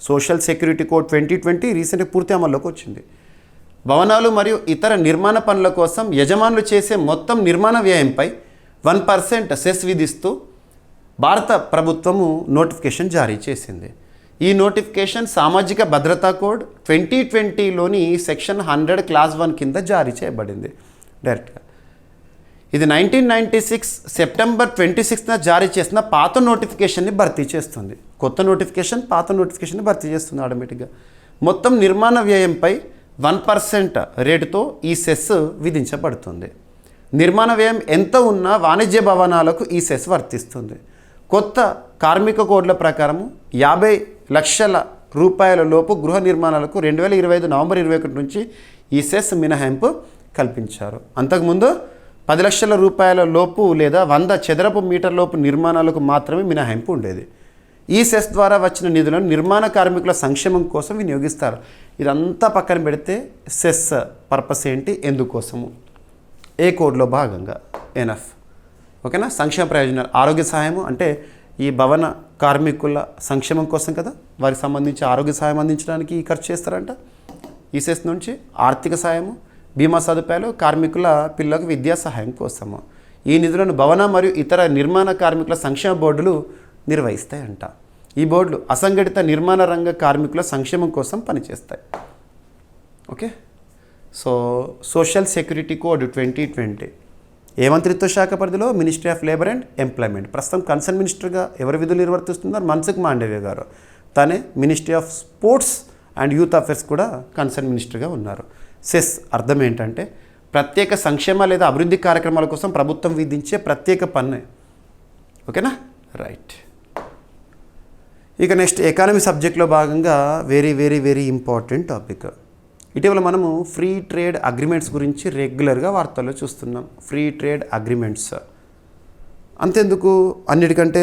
సోషల్ సెక్యూరిటీ కోడ్ 2020 రీసెంట్గా పూర్తి అమల్లోకి వచ్చింది. భవనాలు మరియు ఇతర నిర్మాణ పనుల కోసం యజమానులు చేసే మొత్తం నిర్మాణ వ్యయంపై 1% సెస్ విధిస్తూ భారత ప్రభుత్వము నోటిఫికేషన్ జారీ చేసింది. ఈ నోటిఫికేషన్ సామాజిక భద్రతా కోడ్ 2020లోని సెక్షన్ 100 క్లాస్ 1 కింద జారీ చేయబడింది డైరెక్ట్గా. ఇది 1996 సెప్టెంబర్ 26న జారీ చేసిన పాత నోటిఫికేషన్ని భర్తీ చేస్తుంది. కొత్త నోటిఫికేషన్ పాత నోటిఫికేషన్ని భర్తీ చేస్తుంది ఆటోమేటిక్గా. మొత్తం నిర్మాణ వ్యయంపై 1% రేటుతో ఈ సెస్ విధించబడుతుంది. నిర్మాణ వ్యయం ఎంత ఉన్నా వాణిజ్య భవనాలకు ఈ సెస్ వర్తిస్తుంది. కొత్త కార్మిక కోడ్ల ప్రకారము 50 లక్షల రూపాయల లోపు గృహ నిర్మాణాలకు 2025 నవంబర్ 21 నుంచి ఈ సెస్ మినహాయింపు కల్పించారు. అంతకుముందు 10 లక్షల రూపాయల లోపు లేదా 100 చదరపు మీటర్ లోపు నిర్మాణాలకు మాత్రమే మినహాయింపు ఉండేది. ఈ సెస్ ద్వారా వచ్చిన నిధులను నిర్మాణ కార్మికుల సంక్షేమం కోసం వినియోగిస్తారు. ఇదంతా పక్కన పెడితే సెస్ పర్పస్ ఏంటి, ఎందుకోసము, ఏ కోడ్లో భాగంగా ఎనఫ్. ఓకేనా. సంక్షేమ ప్రయోజనాలు, ఆరోగ్య సహాయము అంటే ఈ భవన కార్మికుల సంక్షేమం కోసం కదా, వారికి సంబంధించి ఆరోగ్య సహాయం అందించడానికి ఖర్చు చేస్తారంట ఈ సెస్ నుంచి. ఆర్థిక సహాయము, బీమా సదుపాయాలు, కార్మికుల పిల్లలకు విద్యా సహాయం కోసము. ఈ నిధులను భవన మరియు ఇతర నిర్మాణ కార్మికుల సంక్షేమ బోర్డులు నిర్వహిస్తాయంట. ఈ బోర్డులు అసంఘటిత నిర్మాణ రంగ కార్మికుల సంక్షేమం కోసం పనిచేస్తాయి. Okay. So social security code 2020 ఏ మంత్రిత్వ శాఖ పరిధిలో? Ministry of labour and employment. ప్రస్తుతం కన్సర్న్ మినిస్టర్గా ఎవరు విధులు నిర్వర్తిస్తున్నారు? మన్సుఖ్ మాండవ్య గారు. తనే ministry of sports and youth affairs కూడా కన్సర్న్ మినిస్టర్గా ఉన్నారు. సెస్ అర్థం ఏంటంటే ప్రత్యేక సంక్షేమ లేదా అభివృద్ధి కార్యక్రమాల కోసం ప్రభుత్వం విధించే ప్రత్యేక పన్ను. ఓకేనా. రైట్. ఇక నెక్స్ట్ ఎకానమీ సబ్జెక్ట్లో భాగంగా very very very important topic. ఇటీవల మనము ఫ్రీ ట్రేడ్ అగ్రిమెంట్స్ గురించి రెగ్యులర్గా వార్తల్లో చూస్తున్నాం. ఫ్రీ ట్రేడ్ అగ్రిమెంట్స్ అంతెందుకు, అన్నిటికంటే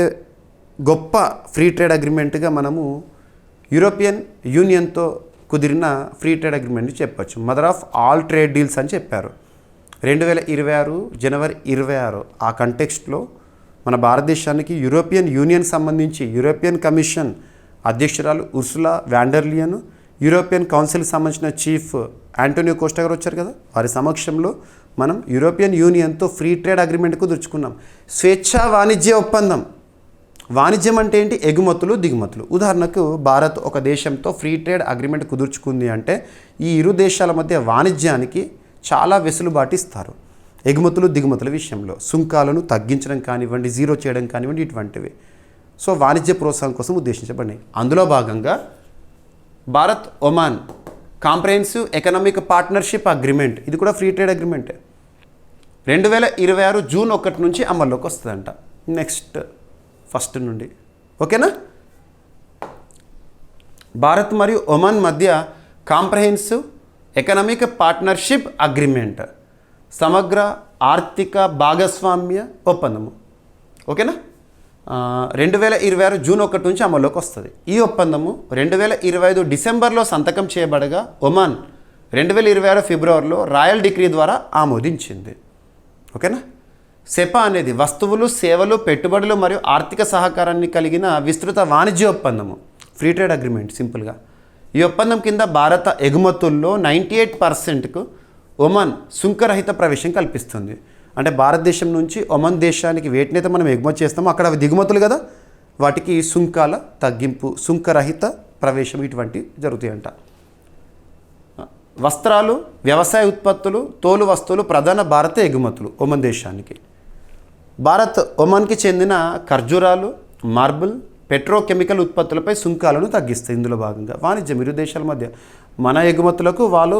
గొప్ప ఫ్రీ ట్రేడ్ అగ్రిమెంట్గా మనము యూరోపియన్ యూనియన్తో కుదిరిన ఫ్రీ ట్రేడ్ అగ్రిమెంట్ చెప్పచ్చు. Mother of all trade deals అని చెప్పారు. 2026 జనవరి 26 ఆ కంటెక్స్ట్లో మన భారతదేశానికి యూరోపియన్ యూనియన్ సంబంధించి యూరోపియన్ కమిషన్ అధ్యక్షురాలు ఉర్సులా వ్యాండర్లియన్, యూరోపియన్ కౌన్సిల్కి సంబంధించిన చీఫ్ యాంటోనియో కోస్టా గారు వచ్చారు కదా, వారి సమక్షంలో మనం యూరోపియన్ యూనియన్తో ఫ్రీ ట్రేడ్ అగ్రిమెంట్ కుదుర్చుకున్నాం. స్వేచ్ఛా వాణిజ్య ఒప్పందం. వాణిజ్యం అంటే ఏంటి? ఎగుమతులు దిగుమతులు. ఉదాహరణకు భారత్ ఒక దేశంతో ఫ్రీ ట్రేడ్ అగ్రిమెంట్ కుదుర్చుకుంది అంటే ఈ ఇరు దేశాల మధ్య వాణిజ్యానికి చాలా వెసులుబాటు ఇస్తారు. ఎగుమతులు దిగుమతుల విషయంలో సుంకాలను తగ్గించడం కానివ్వండి, జీరో చేయడం కానివ్వండి, ఇటువంటివి. సో వాణిజ్య ప్రోత్సాహం కోసం ఉద్దేశించబడినాయి. అందులో భాగంగా Bharat Oman comprehensive economic partnership agreement, ఇది కూడా ఫ్రీ ట్రేడ్ అగ్రిమెంటే. 2026 జూన్ 1 నుంచి అమల్లోకి వస్తుందంట, నెక్స్ట్ 1 నుండి. ఓకేనా. భారత్ మరియు ఒమాన్ మధ్య కాంప్రహెన్సివ్ ఎకనామిక్ పార్ట్నర్షిప్ అగ్రిమెంట్, సమగ్ర ఆర్థిక భాగస్వామ్య ఒప్పందము. ఓకేనా. 2026 జూన్ 1 నుంచి అమల్లోకి వస్తుంది. ఈ ఒప్పందము 2025 డిసెంబర్లో సంతకం చేయబడగా ఒమాన్ 2026 ఫిబ్రవరిలో రాయల్ డిక్రీ ద్వారా ఆమోదించింది. ఓకేనా. సెపా అనేది వస్తువులు, సేవలు, పెట్టుబడులు మరియు ఆర్థిక సహకారాన్ని కలిగిన విస్తృత వాణిజ్య ఒప్పందము, ఫ్రీ ట్రేడ్ అగ్రిమెంట్ సింపుల్గా. ఈ ఒప్పందం కింద భారత ఎగుమతుల్లో 98%కు ఒమాన్ సుంకరహిత ప్రవేశం కల్పిస్తుంది. అంటే భారతదేశం నుంచి ఒమాన్ దేశానికి వేటినైతే మనం ఎగుమతి చేస్తామో అక్కడ అవి దిగుమతులు కదా, వాటికి సుంకాల తగ్గింపు, సుంకరహిత ప్రవేశం ఇటువంటివి జరుగుతాయంట. వస్త్రాలు, వ్యవసాయ ఉత్పత్తులు, తోలు వస్తువులు ప్రధాన భారత ఎగుమతులు ఒమాన్ దేశానికి. భారత్ ఒమాన్కి చెందిన ఖర్జూరాలు, మార్బుల్, పెట్రోకెమికల్ ఉత్పత్తులపై సుంకాలను తగ్గిస్తాయి. ఇందులో భాగంగా వాణిజ్యం ఇరు దేశాల మధ్య మన ఎగుమతులకు వాళ్ళు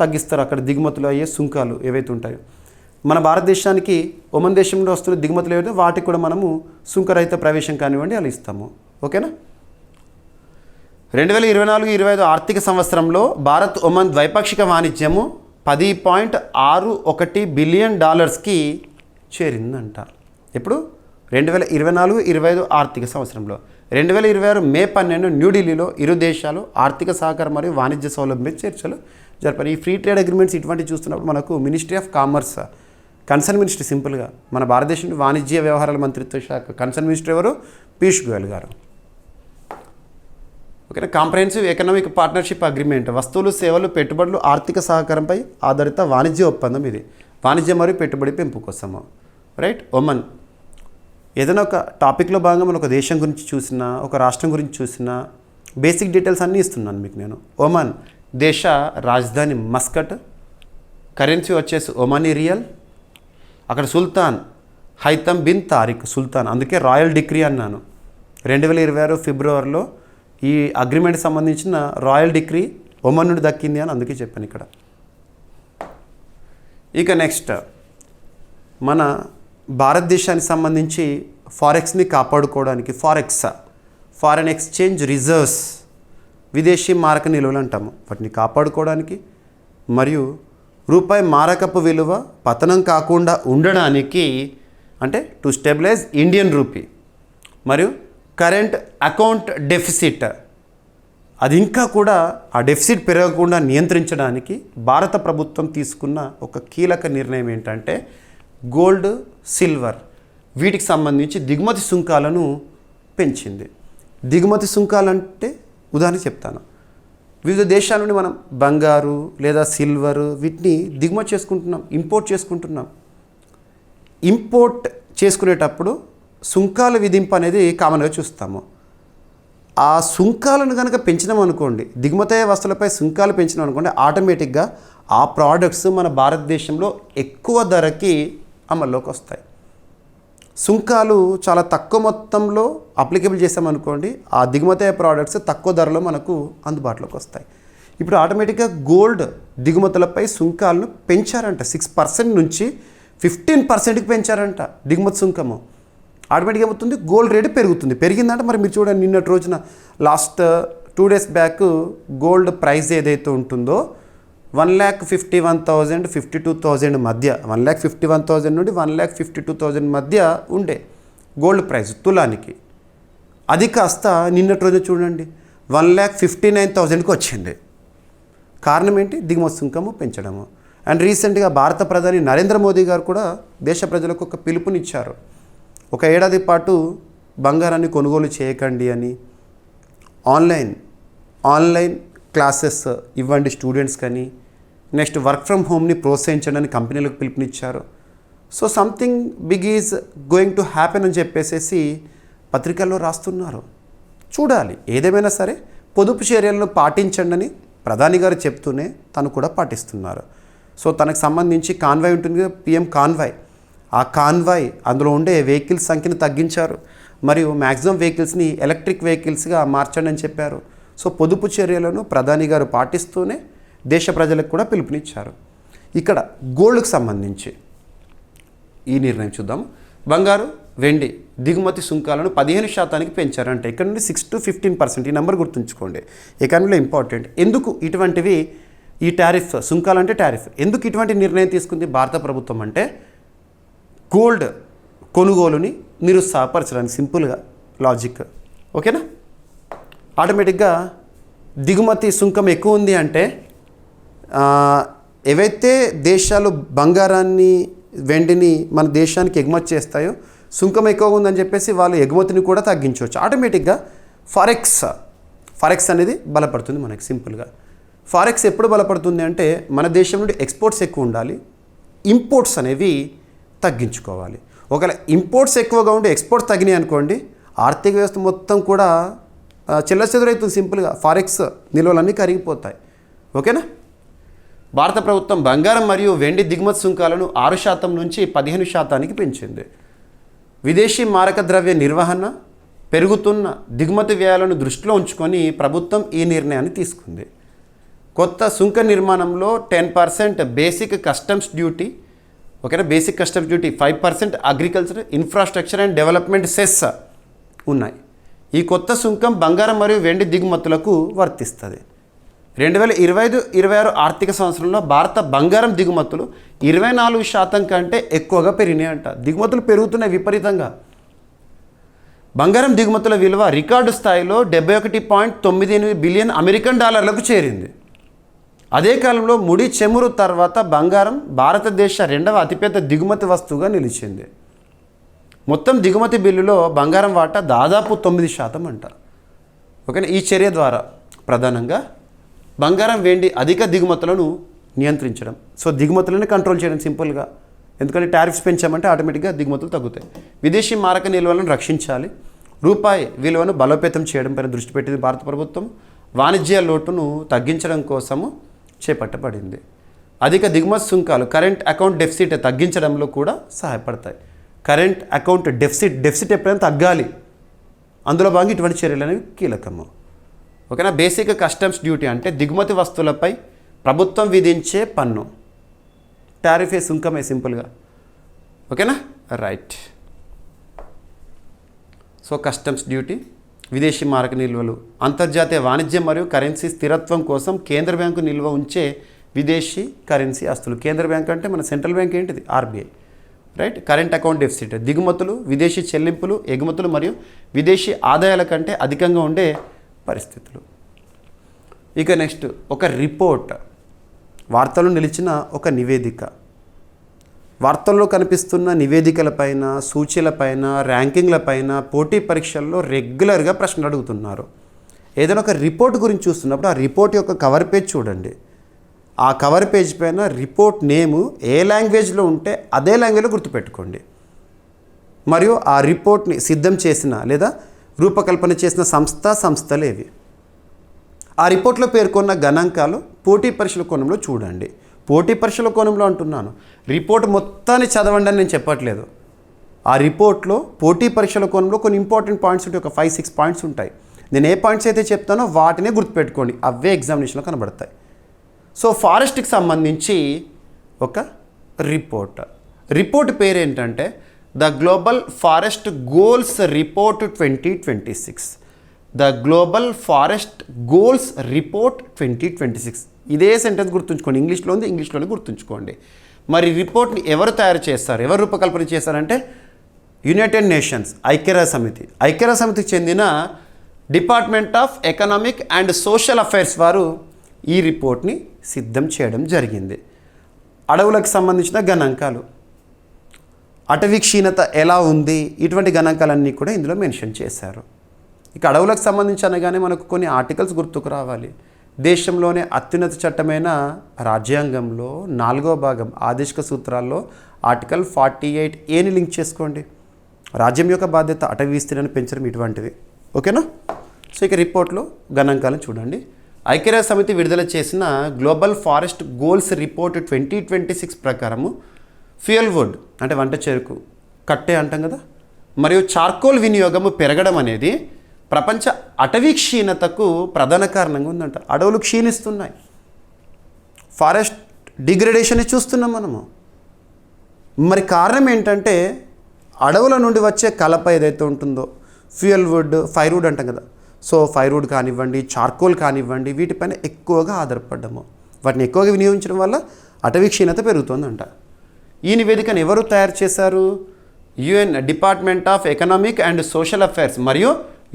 తగ్గిస్తారు, అక్కడ దిగుమతులు అయ్యే సుంకాలు ఏవైతే ఉంటాయో. మన భారతదేశానికి ఒమన్ దేశంలో వస్తున్న దిగుమతులు ఏవైతే వాటికి కూడా మనము సుంకరహిత ప్రవేశం కానివ్వండి అలా ఇస్తాము. ఓకేనా. 2024-25 ఆర్థిక సంవత్సరంలో భారత్ ఒమన్ ద్వైపాక్షిక వాణిజ్యము $10.61 బిలియన్ చేరిందంట. ఎప్పుడు? 2024-25 ఆర్థిక సంవత్సరంలో. 2026 మే 12 న్యూఢిల్లీలో ఇరు దేశాలు ఆర్థిక సహకారం మరియు వాణిజ్య సౌలభ్యం చర్చలు జరిపారు. ఈ ఫ్రీ ట్రేడ్ అగ్రిమెంట్స్ ఇటువంటి చూస్తున్నప్పుడు మనకు ministry of commerce concern ministry, సింపుల్గా మన భారతదేశం వాణిజ్య వ్యవహారాల మంత్రిత్వ శాఖ కన్సర్న్ మినిస్టర్ ఎవరు? పీయూష్ గోయల్ గారు. ఓకేనా. కాంప్రహెన్సివ్ ఎకనామిక్ పార్ట్నర్షిప్ అగ్రిమెంట్, వస్తువులు, సేవలు, పెట్టుబడులు, ఆర్థిక సహకారంపై ఆధారిత వాణిజ్య ఒప్పందం. ఇది వాణిజ్యం మరియు పెట్టుబడి పెంపు కోసము. రైట్. ఒమన్ ఏదైనా ఒక టాపిక్లో భాగంగా మనం ఒక దేశం గురించి చూసినా, ఒక రాష్ట్రం గురించి చూసినా బేసిక్ డీటెయిల్స్ అన్నీ ఇస్తున్నాను మీకు నేను. ఒమన్ దేశ రాజధాని మస్కట్, కరెన్సీ వచ్చేసి ఒమానీ రియల్, అక్కడ సుల్తాన్ హైతమ్ బిన్ తారిక్ సుల్తాన్, అందుకే రాయల్ డిక్రీ అన్నాను. 2026 ఫిబ్రవరిలో ఈ అగ్రిమెంట్ సంబంధించిన రాయల్ డిక్రీ ఒమన్ నుండి దక్కింది అని అందుకే చెప్పాను ఇక్కడ. ఇక నెక్స్ట్ మన భారతదేశానికి సంబంధించి ఫారెక్స్ని కాపాడుకోవడానికి ఫారెన్ ఎక్స్చేంజ్ రిజర్వ్స్, విదేశీ మారక నిల్వలు అంటాము, వాటిని కాపాడుకోవడానికి మరియు రూపాయి మారకపు విలువ పతనం కాకుండా ఉండడానికి, అంటే టు స్టెబిలైజ్ ఇండియన్ రూపీ, మరియు కరెంట్ అకౌంట్ డెఫిసిట్, అది ఇంకా కూడా ఆ డెఫిసిట్ పెరగకుండా నియంత్రించడానికి భారత ప్రభుత్వం తీసుకున్న ఒక కీలక నిర్ణయం ఏంటంటే గోల్డ్, సిల్వర్ వీటికి సంబంధించి దిగుమతి సుంకాలను పెంచింది. దిగుమతి సుంకాలంటే ఉదాహరణ చెప్తాను. వివిధ దేశాల నుండి మనం బంగారు లేదా సిల్వర్ వీటిని దిగుమతి చేసుకుంటున్నాం, ఇంపోర్ట్ చేసుకుంటున్నాం. ఇంపోర్ట్ చేసుకునేటప్పుడు సుంకాల విధింపు అనేది కామన్గా చూస్తాము. ఆ సుంకాలను కనుక పెంచినాం అనుకోండి, దిగుమతి అయ్యే వస్తువులపై సుంకాలు పెంచినాం అనుకోండి, ఆటోమేటిక్గా ఆ ప్రోడక్ట్స్ మన భారతదేశంలో ఎక్కువ ధరకి అమల్లోకి వస్తాయి. సుంకాలు చాలా తక్కువ మొత్తంలో అప్లికేబుల్ చేసామనుకోండి, ఆ దిగుమతి అయ్యే ప్రోడక్ట్స్ తక్కువ ధరలో మనకు అందుబాటులోకి వస్తాయి. ఇప్పుడు ఆటోమేటిక్గా గోల్డ్ దిగుమతులపై సుంకాలను పెంచారంట. 6% నుంచి 15%కి పెంచారంట దిగుమతి సుంకము. ఆటోమేటిక్గా ఏమవుతుంది, గోల్డ్ రేటు పెరుగుతుంది. పెరిగిందంటే మరి మీరు చూడండి, నిన్నటి రోజున last 2 days back gold price ఏదైతే ఉంటుందో 1,51,000 52,000 మధ్య, 1,51,000 నుండి 1,52,000 మధ్య ఉండే గోల్డ్ ప్రైస్ తులానికి. అది కాస్త నిన్నటి రోజు చూడండి 1,59,000కి వచ్చింది. కారణం ఏంటి? దిగుమతి సుంకము పెంచడము. అండ్ రీసెంట్గా భారత ప్రధాని నరేంద్ర మోదీ గారు కూడా దేశ ప్రజలకు ఒక పిలుపునిచ్చారు. 1 ఏడాది పాటు బంగారాన్ని కొనుగోలు చేయకండి అని, ఆన్లైన్ క్లాసెస్ ఇవ్వండి స్టూడెంట్స్ కానీ, నెక్స్ట్ వర్క్ ఫ్రమ్ హోమ్ని ప్రోత్సహించండి అని కంపెనీలకు పిలుపునిచ్చారు. So something big is going to happen అని చెప్పేసి పత్రికల్లో రాస్తున్నారు. చూడాలి, ఏదేమైనా సరే పొదుపు చర్యలను పాటించండి అని ప్రధాని గారు చెప్తూనే తను కూడా పాటిస్తున్నారు. సో తనకు సంబంధించి కాన్వాయ్ ఉంటుంది కదా, పిఎం కాన్వాయ్. ఆ కాన్వాయ్ అందులో ఉండే వెహికల్స్ సంఖ్యను తగ్గించారు మరియు మ్యాక్సిమం వెహికల్స్ని ఎలక్ట్రిక్ వెహికల్స్గా మార్చండి అని చెప్పారు. సో పొదుపు చర్యలను ప్రధాని గారు పాటిస్తూనే దేశ ప్రజలకు కూడా పిలుపునిచ్చారు. ఇక్కడ గోల్డ్కి సంబంధించి ఈ నిర్ణయం చూద్దాం. బంగారు, వెండి దిగుమతి సుంకాలను 15% పెంచారంటే ఇక్కడ నుండి 6 to 15%. ఈ నెంబర్ గుర్తుంచుకోండి, ఎకానమీలో ఇంపార్టెంట్. ఎందుకు ఇటువంటివి, ఈ టారిఫ్ సుంకాలంటే టారిఫ్ ఎందుకు ఇటువంటి నిర్ణయం తీసుకుంది భారత ప్రభుత్వం అంటే గోల్డ్ కొనుగోలుని నిరుత్సాహపరచడానికి. సింపుల్గా లాజిక్, ఓకేనా? ఆటోమేటిక్గా దిగుమతి సుంకం ఎక్కువ ఉంది అంటే ఏవైతే దేశాలు బంగారాన్ని, వెండిని మన దేశానికి ఎగుమతి చేస్తాయో సుంకం ఎక్కువగా ఉందని చెప్పేసి వాళ్ళు ఎగుమతిని కూడా తగ్గించవచ్చు. ఆటోమేటిక్గా ఫారెక్స్ అనేది బలపడుతుంది మనకి. సింపుల్గా ఫారెక్స్ ఎప్పుడు బలపడుతుంది అంటే మన దేశం నుండి ఎక్స్పోర్ట్స్ ఎక్కువ ఉండాలి, ఇంపోర్ట్స్ అనేవి తగ్గించుకోవాలి. ఒకవేళ ఇంపోర్ట్స్ ఎక్కువగా ఉండి ఎక్స్పోర్ట్స్ తగ్గినాయి అనుకోండి, ఆర్థిక వ్యవస్థ మొత్తం కూడా చెల్లచెదురైతుంది. సింపుల్గా ఫారెక్స్ నిల్వలన్నీ కరిగిపోతాయి. ఓకేనా? భారత ప్రభుత్వం బంగారం మరియు వెండి దిగుమతి సుంకాలను 6% నుంచి 15%కి పెంచింది. విదేశీ మారక ద్రవ్య నిర్వహణ, పెరుగుతున్న దిగుమతి వ్యయాలను దృష్టిలో ఉంచుకొని ప్రభుత్వం ఈ నిర్ణయాన్ని తీసుకుంది. కొత్త సుంక నిర్మాణంలో 10% బేసిక్ కస్టమ్స్ డ్యూటీ, ఓకేనా, basic customs duty, 5% agriculture, infrastructure and development cess ఉన్నాయి. ఈ కొత్త సుంకం బంగారం మరియు వెండి దిగుమతులకు వర్తిస్తుంది. 2025-26 ఆర్థిక సంవత్సరంలో భారత బంగారం దిగుమతులు 24% కంటే ఎక్కువగా పెరిగినాయంట. దిగుమతులు పెరుగుతున్నాయి విపరీతంగా. బంగారం దిగుమతుల విలువ రికార్డు స్థాయిలో $71.98 బిలియన్ అమెరికన్ డాలర్లకు చేరింది. అదే కాలంలో ముడి చమురు తర్వాత బంగారం భారతదేశ 2వ అతిపెద్ద దిగుమతి వస్తువుగా నిలిచింది. మొత్తం దిగుమతి బిల్లులో బంగారం వాటా దాదాపు 9% అంట. ఓకేనా? ఈ చర్య ద్వారా ప్రధానంగా బంగారం, వెండి అధిక దిగుమతులను నియంత్రించడం, సో దిగుమతులను కంట్రోల్ చేయడం సింపుల్గా. ఎందుకంటే టారిఫ్స్ పెంచామంటే ఆటోమేటిక్గా దిగుమతులు తగ్గుతాయి. విదేశీ మారక నిల్వలను రక్షించాలి, రూపాయి విలువను బలోపేతం చేయడం పైన దృష్టి పెట్టింది భారత ప్రభుత్వం. వాణిజ్య లోటును తగ్గించడం కోసము చేపట్టబడింది. అధిక దిగుమతి సుంకాలు కరెంట్ అకౌంట్ డెఫిసిట్ తగ్గించడంలో కూడా సహాయపడతాయి. కరెంట్ అకౌంట్ డెఫిసిట్ ఎప్పుడైనా తగ్గాలి, అందులో భాగంగా ఇటువంటి చర్యలు అనేవి కీలకము. ఓకేనా? బేసిక్ కస్టమ్స్ డ్యూటీ అంటే దిగుమతి వస్తువులపై ప్రభుత్వం విధించే పన్ను, టారిఫే, సుంకమే సింపుల్గా. ఓకేనా? రైట్. సో కస్టమ్స్ డ్యూటీ, విదేశీ మారక నిల్వలు, అంతర్జాతీయ వాణిజ్యం మరియు కరెన్సీ స్థిరత్వం కోసం కేంద్ర బ్యాంకు నిల్వ ఉంచే విదేశీ కరెన్సీ ఆస్తులు. కేంద్ర బ్యాంక్ అంటే మన సెంట్రల్ బ్యాంక్ ఏంటిది? RBI, right. Current account deficit, దిగుమతులు, విదేశీ చెల్లింపులు, ఎగుమతులు మరియు విదేశీ ఆదాయాల కంటే అధికంగా ఉండే పరిస్థితులు. ఇక నెక్స్ట్ ఒక రిపోర్ట్, వార్తలు నిలిచిన ఒక నివేదిక. వార్తల్లో కనిపిస్తున్న నివేదికలపైన, సూచీలపైన, ర్యాంకింగ్లపైన పోటీ పరీక్షల్లో రెగ్యులర్గా ప్రశ్నలు అడుగుతున్నారు. ఏదైనా ఒక రిపోర్ట్ గురించి చూస్తున్నప్పుడు ఆ రిపోర్ట్ యొక్క కవర్ పేజ్ చూడండి. ఆ కవర్ పేజ్ పైన రిపోర్ట్ నేము ఏ లాంగ్వేజ్లో ఉంటే అదే లాంగ్వేజ్లో గుర్తుపెట్టుకోండి. మరియు ఆ రిపోర్ట్ని సిద్ధం చేసిన లేదా రూపకల్పన చేసిన సంస్థలేవి. ఆ రిపోర్ట్లో పేర్కొన్న గణాంకాలు పోటీ పరీక్షల కోణంలో చూడండి. పోటీ పరీక్షల కోణంలో అంటున్నాను, రిపోర్ట్ మొత్తాన్ని చదవండి అని నేను చెప్పట్లేదు. ఆ రిపోర్ట్లో పోటీ పరీక్షల కోణంలో కొన్ని ఇంపార్టెంట్ పాయింట్స్ ఉంటాయి, ఒక 5-6 పాయింట్స్ ఉంటాయి. నేను ఏ పాయింట్స్ అయితే చెప్తానో వాటినే గుర్తుపెట్టుకోండి, అవే ఎగ్జామినేషన్లో కనబడతాయి. సో ఫారెస్ట్కి సంబంధించి ఒక రిపోర్ట్ పేరు ఏంటంటే the global forest goals report 2026. The global forest goals report 2026. ఇదే సెంటెన్స్ గుర్తుంచుకోండి, ఇంగ్లీష్లో ఉంది, ఇంగ్లీష్లోనే గుర్తుంచుకోండి. మరి రిపోర్ట్ని ఎవరు తయారు చేస్తారు, ఎవరు రూపకల్పన చేస్తారంటే యునైటెడ్ నేషన్స్, ఐక్యరాజ్య సమితికి చెందిన department of economic and social affairs వారు ఈ రిపోర్ట్ని సిద్ధం చేయడం జరిగింది. అడవులకు సంబంధించిన గణాంకాలు, అటవీ క్షీణత ఎలా ఉంది, ఇటువంటి గణాంకాలన్నీ కూడా ఇందులో మెన్షన్ చేశారు. ఇక అడవులకు సంబంధించి అనగానే మనకు కొన్ని ఆర్టికల్స్ గుర్తుకు రావాలి. దేశంలోనే అత్యున్నత చట్టమైన రాజ్యాంగంలో 4వ భాగం ఆదేశిక సూత్రాల్లో ఆర్టికల్ 48A లింక్ చేసుకోండి. రాజ్యం యొక్క బాధ్యత అటవీ విస్తీర్ణాన్ని పెంచడం, ఇటువంటివి. ఓకేనా? సో ఇక రిపోర్ట్లో గణాంకాలను చూడండి. ఐక్యరాజ్య సమితి విడుదల చేసిన గ్లోబల్ ఫారెస్ట్ గోల్స్ రిపోర్ట్ 2026 ప్రకారము ఫ్యూయల్ వుడ్ అంటే వంట చెరుకు, కట్టె అంటాం కదా, మరియు చార్కోల్ వినియోగము పెరగడం అనేది ప్రపంచ అటవీ క్షీణతకు ప్రధాన కారణంగా ఉందంట. అడవులు క్షీణిస్తున్నాయి, ఫారెస్ట్ డిగ్రేడేషన్ చూస్తున్నాం మనము. మరి కారణం ఏంటంటే అడవుల నుండి వచ్చే కలప ఏదైతే ఉంటుందో, ఫ్యూయల్ వుడ్, ఫైర్ వుడ్ అంటాం కదా. సో ఫైర్ వుడ్ కానివ్వండి, చార్కోల్ కానివ్వండి, వీటిపైన ఎక్కువగా ఆధారపడ్డాము. వాటిని ఎక్కువగా వినియోగించడం వల్ల అటవీ క్షీణత పెరుగుతుందంట. ఈ నివేదికను ఎవరు తయారు చేశారు? UN department of economic and social affairs మరియు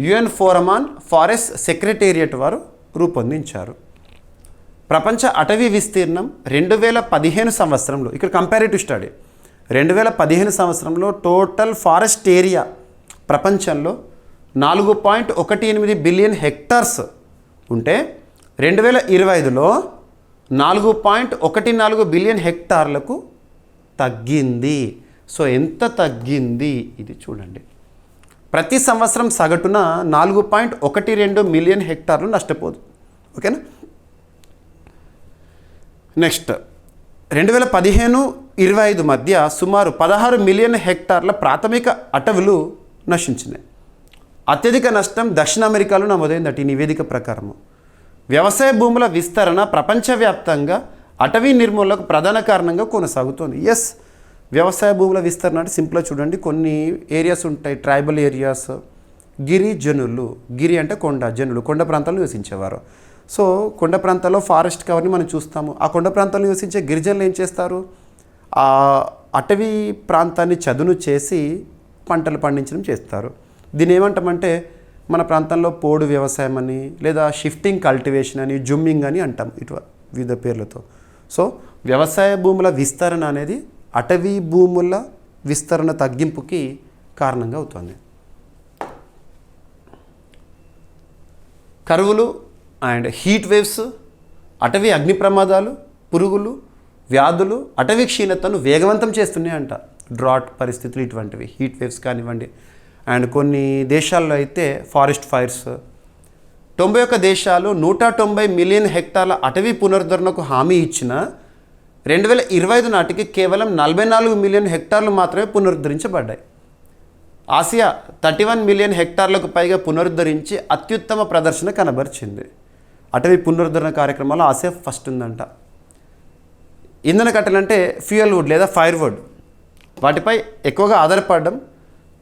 UN forum on forest secretariat వారు రూపొందించారు. ప్రపంచ అటవీ విస్తీర్ణం 2015 సంవత్సరంలో, ఇక్కడ కంపారిటివ్ స్టడీ, 2015 సంవత్సరంలో టోటల్ ఫారెస్ట్ ఏరియా ప్రపంచంలో 4.18 బిలియన్ హెక్టార్స్ ఉంటే 2025లో 4.14 బిలియన్ హెక్టార్లకు తగ్గింది. సో ఎంత తగ్గింది ఇది చూడండి. ప్రతి సంవత్సరం సగటున 4.12 మిలియన్ హెక్టార్లు నష్టపోదు. ఓకేనా? నెక్స్ట్ 2015-25 మధ్య సుమారు 16 మిలియన్ హెక్టార్ల ప్రాథమిక అటవులు నశించినాయి. అత్యధిక నష్టం దక్షిణ అమెరికాలో నమోదైందట ఈ నివేదిక ప్రకారము. వ్యవసాయ భూముల విస్తరణ ప్రపంచవ్యాప్తంగా అటవీ నిర్మూలనకు ప్రధాన కారణంగా కొనసాగుతోంది. ఎస్, వ్యవసాయ భూముల విస్తరణ అంటే సింపుల్గా చూడండి, కొన్ని ఏరియాస్ ఉంటాయి, ట్రైబల్ ఏరియాస్, గిరిజనులు, గిరి అంటే కొండ, జనులు కొండ ప్రాంతాల్లో నివసించేవారు. సో కొండ ప్రాంతాల్లో ఫారెస్ట్ కవర్ని మనం చూస్తాము. ఆ కొండ ప్రాంతాల్లో నివసించే గిరిజనులు ఏం చేస్తారు? ఆ అటవీ ప్రాంతాన్ని చదును చేసి పంటలు పండించడం చేస్తారు. దీన్ని ఏమంటామంటే మన ప్రాంతంలో పోడు వ్యవసాయం అని, లేదా షిఫ్టింగ్ కల్టివేషన్ అని, జుమ్మింగ్ అని అంటాం, ఇటు వివిధ పేర్లతో. సో వ్యవసాయ భూముల విస్తరణ అనేది అటవీ భూముల విస్తరణ తగ్గింపుకి కారణంగా అవుతుంది. కరువులు అండ్ హీట్ వేవ్స్, అటవీ అగ్ని ప్రమాదాలు, పురుగులు, వ్యాధులు అటవీ క్షీణతను వేగవంతం చేస్తున్నాయంట. డ్రాట్ పరిస్థితులు ఇటువంటివి, హీట్ వేవ్స్ కానివ్వండి. అండ్ కొన్ని దేశాల్లో అయితే ఫారెస్ట్ ఫైర్స్. 91 దేశాలు 190 మిలియన్ హెక్టార్ల అటవీ పునరుద్ధరణకు హామీ ఇచ్చిన 2025 నాటికి కేవలం 44 మిలియన్ హెక్టార్లు మాత్రమే పునరుద్ధరించబడ్డాయి. ఆసియా 31 మిలియన్ హెక్టార్లకు పైగా పునరుద్ధరించి అత్యుత్తమ ప్రదర్శన కనబరిచింది. అటవీ పునరుద్ధరణ కార్యక్రమాల్లో ఆసియా ఫస్ట్ ఉందంట. ఇంధన కట్టెలంటే ఫ్యూయల్ వుడ్ లేదా ఫైర్ వుడ్, వాటిపై ఎక్కువగా ఆధారపడడం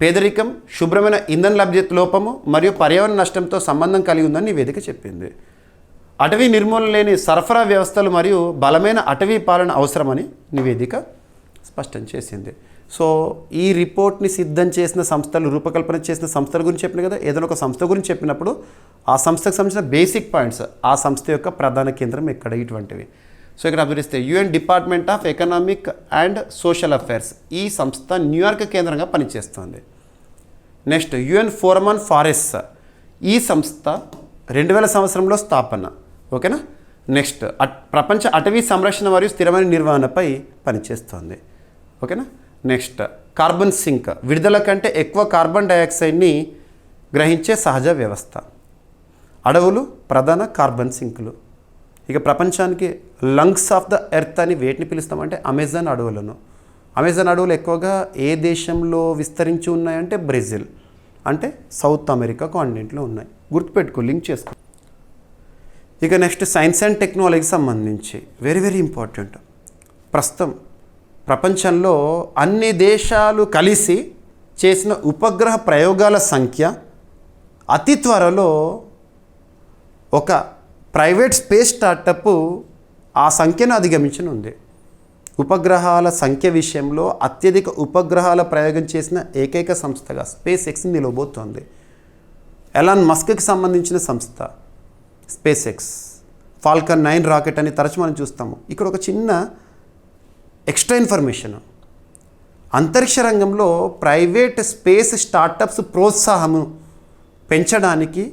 పేదరికం, శుభ్రమైన ఇంధన లభ్యత లోపము మరియు పర్యావరణ నష్టంతో సంబంధం కలిగి ఉందని నివేదిక చెప్పింది. అటవీ నిర్మూలన లేని సరఫరా వ్యవస్థలు మరియు బలమైన అటవీ పాలన అవసరమని నివేదిక స్పష్టం చేసింది. సో ఈ రిపోర్ట్ని సిద్ధం చేసిన సంస్థలు, రూపకల్పన చేసిన సంస్థల గురించి చెప్పిన కదా, ఏదైనా ఒక సంస్థ గురించి చెప్పినప్పుడు ఆ సంస్థకు సంబంధించిన బేసిక్ పాయింట్స్, ఆ సంస్థ యొక్క ప్రధాన కేంద్రం ఎక్కడ, ఇటువంటివి. సో ఇక్కడ అభివరిస్తే UN department of economic and social affairs, ఈ సంస్థ న్యూయార్క్ కేంద్రంగా పనిచేస్తుంది. Next UN forum on forest, ఈ సంస్థ 2000 సంవత్సరంలో స్థాపన. ఓకేనా. నెక్స్ట్ ప్రపంచ అటవీ సంరక్షణ మరియు స్థిరమైన నిర్వహణపై పనిచేస్తుంది. ఓకేనా. నెక్స్ట్ కార్బన్ సింక్, విడుదల కంటే ఎక్కువ కార్బన్ డైఆక్సైడ్ని గ్రహించే సహజ వ్యవస్థ. అడవులు ప్రధాన కార్బన్ సింకులు. ఇక ప్రపంచానికి లంగ్స్ ఆఫ్ ద ఎర్త్ అని వేటిని పిలుస్తామంటే అమెజాన్ అడవులను. అమెజాన్ అడవులు ఎక్కువగా ఏ దేశంలో విస్తరించి ఉన్నాయంటే బ్రెజిల్, అంటే సౌత్ అమెరికా కాంటినెంట్లో ఉన్నాయి. గుర్తుపెట్టుకో, లింక్ చేసుకో. ఇక నెక్స్ట్ సైన్స్ అండ్ టెక్నాలజీకి సంబంధించి వెరీ వెరీ ఇంపార్టెంట్. ప్రస్తుతం ప్రపంచంలో అన్ని దేశాలు కలిసి చేసిన ఉపగ్రహ ప్రయోగాల సంఖ్య అతి త్వరలో ఒక ప్రైవేట్ స్పేస్ స్టార్టప్ ఆ సంఖ్యను అధిగమించనుంది. ఉపగ్రహాల సంఖ్య విషయంలో అత్యధిక ఉపగ్రహాల ప్రయోగం చేసిన ఏకైక సంస్థగా స్పేస్ ఎక్స్ నిలవబోతోంది. ఎలాన్ మస్క్కి సంబంధించిన సంస్థ స్పేస్ ఎక్స్. ఫాల్కన్ 9 రాకెట్ అని తరచు మనం చూస్తాము. ఇక్కడ ఒక చిన్న ఎక్స్ట్రా ఇన్ఫర్మేషన్, అంతరిక్ష రంగంలో ప్రైవేట్ స్పేస్ స్టార్టప్స్ ప్రోత్సాహము పెంచడానికి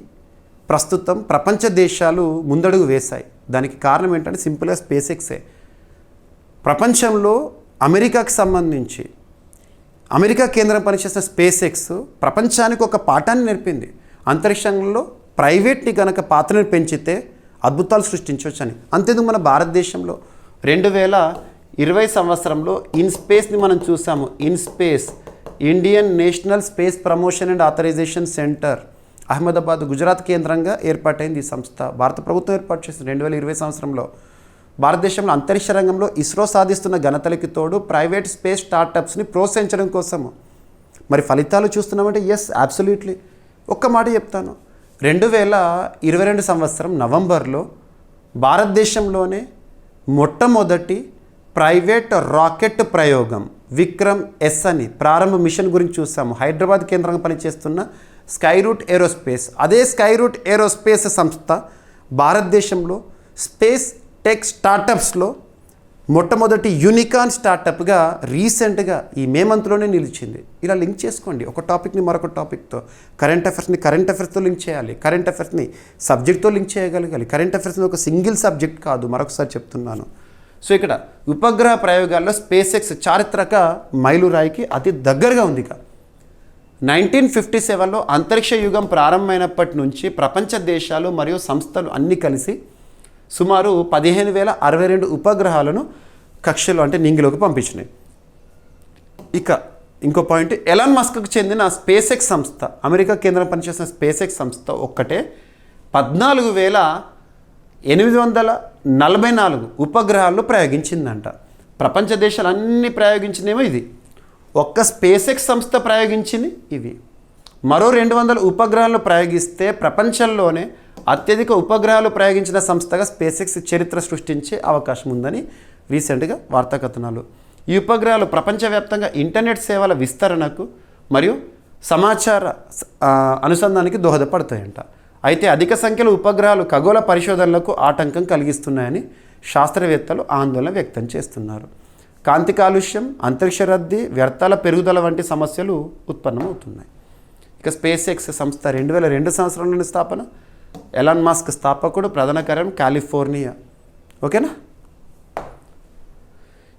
ప్రస్తుతం ప్రపంచ దేశాలు ముందడుగు వేశాయి. దానికి కారణం ఏంటంటే సింపుల్గా స్పేస్ ఎక్సే. ప్రపంచంలో అమెరికాకి సంబంధించి అమెరికా కేంద్రం పనిచేసిన స్పేస్ ఎక్స్ ప్రపంచానికి ఒక పాఠాన్ని నేర్పింది. అంతరిక్షంలో ప్రైవేట్ని కనుక పాత్రను పెంచితే అద్భుతాలు సృష్టించవచ్చని. అంతేందుకు మన భారతదేశంలో 2020 సంవత్సరంలో ఇన్స్పేస్ని మనం చూసాము. Inspace, Indian national space promotion and authorisation centre, Ahmedabad, Gujarat కేంద్రంగా ఏర్పాటైంది ఈ సంస్థ. భారత ప్రభుత్వం ఏర్పాటు చేసింది 2020 సంవత్సరంలో. భారతదేశంలో అంతరిక్ష రంగంలో ఇస్రో సాధిస్తున్న ఘనతలకి తోడు ప్రైవేట్ స్పేస్ స్టార్టప్స్ని ప్రోత్సహించడం కోసము. మరి ఫలితాలు చూస్తున్నామంటే ఎస్, అబ్సల్యూట్లీ. ఒక్క మాట చెప్తాను, 2022 సంవత్సరం నవంబర్లో భారతదేశంలోనే మొట్టమొదటి ప్రైవేట్ రాకెట్ ప్రయోగం విక్రమ్ ఎస్ అని ప్రారంభ మిషన్ గురించి చూసాము. హైదరాబాద్ కేంద్రంగా పనిచేస్తున్న స్కైరూట్ ఏరోస్పేస్. అదే స్కైరూట్ ఏరోస్పేస్ సంస్థ భారతదేశంలో స్పేస్ టెక్ స్టార్టప్స్లో మొట్టమొదటి యూనికార్న్ స్టార్టప్గా రీసెంట్గా ఈ మే మంత్లోనే నిలిచింది. ఇలా లింక్ చేసుకోండి, ఒక టాపిక్ని మరొక టాపిక్తో. కరెంట్ అఫైర్స్తో లింక్ చేయాలి, కరెంట్ అఫైర్స్ని సబ్జెక్ట్తో లింక్ చేయగలగాలి. కరెంట్ అఫైర్స్ని ఒక సింగిల్ సబ్జెక్ట్ కాదు, మరొకసారి చెప్తున్నాను. సో ఇక్కడ ఉపగ్రహ ప్రయోగాల్లో స్పేస్ ఎక్స్ చారిత్రక మైలురాయికి అతి దగ్గరగా ఉంది. 1957లో అంతరిక్ష యుగం ప్రారంభమైనప్పటి నుంచి ప్రపంచ దేశాలు మరియు సంస్థలు అన్నీ కలిసి సుమారు 15,062 ఉపగ్రహాలను కక్షలో అంటే నింగిలోకి పంపించినాయి. ఇక ఇంకో పాయింట్, ఎలాన్ మస్క్కి చెందిన స్పేస్ ఎక్స్ సంస్థ, అమెరికా కేంద్రం పనిచేసిన స్పేస్ ఎక్స్ సంస్థ ఒక్కటే 14,844 ఉపగ్రహాలను ప్రయోగించిందంట. ప్రపంచ దేశాలన్నీ ప్రయోగించినేమో ఇది, ఒక్క స్పేస్ ఎక్స్ సంస్థ ప్రయోగించింది ఇవి. మరో 200 ఉపగ్రహాలను ప్రయోగిస్తే ప్రపంచంలోనే అత్యధిక ఉపగ్రహాలు ప్రయోగించిన సంస్థగా స్పేస్ ఎక్స్ చరిత్ర సృష్టించే అవకాశం ఉందని రీసెంట్గా వార్తా కథనాలు. ఈ ఉపగ్రహాలు ప్రపంచవ్యాప్తంగా ఇంటర్నెట్ సేవల విస్తరణకు మరియు సమాచార అనుసంధానానికి దోహదపడతాయంట. అయితే అధిక సంఖ్యలో ఉపగ్రహాలు ఖగోళ పరిశోధనలకు ఆటంకం కలిగిస్తున్నాయని శాస్త్రవేత్తలు ఆందోళన వ్యక్తం చేస్తున్నారు. కాంతి కాలుష్యం, అంతరిక్ష రద్దీ, వ్యర్థాల పెరుగుదల వంటి సమస్యలు ఉత్పన్నమవుతున్నాయి. ఇక స్పేస్ ఎక్స్ సంస్థ 2002 సంవత్సరంలోని స్థాపన. ఎలాన్ మస్క్ స్థాపకుడు, ప్రధాన కార్యం కాలిఫోర్నియా. ఓకేనా.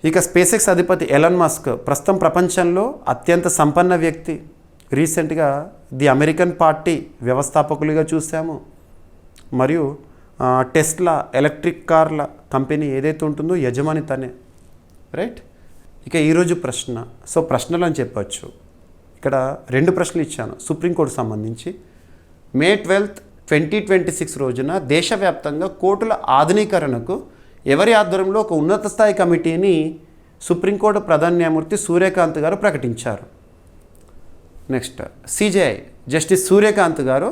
ఇక స్పేస్ ఎక్స్ అధిపతి ఎలాన్ మస్క్ ప్రస్తుతం ప్రపంచంలో అత్యంత సంపన్న వ్యక్తి. రీసెంట్గా ది అమెరికన్ పార్టీ వ్యవస్థాపకులుగా చూసాము. మరియు టెస్లా ఎలక్ట్రిక్ కార్ల కంపెనీ ఏదైతే ఉంటుందో యజమాని తనే, రైట్. ఇక ఈరోజు ప్రశ్న, సో ప్రశ్నలు అని చెప్పచ్చు. ఇక్కడ 2 ప్రశ్నలు ఇచ్చాను సుప్రీంకోర్టుకు సంబంధించి. మే 12, 2026 రోజున దేశవ్యాప్తంగా కోర్టుల ఆధునీకరణకు ఎవరి ఆధ్వర్యంలో ఒక ఉన్నత స్థాయి కమిటీని సుప్రీంకోర్టు ప్రధాన న్యాయమూర్తి సూర్యకాంత్ గారు ప్రకటించారు. నెక్స్ట్ సిజేఐ జస్టిస్ సూర్యకాంత్ గారు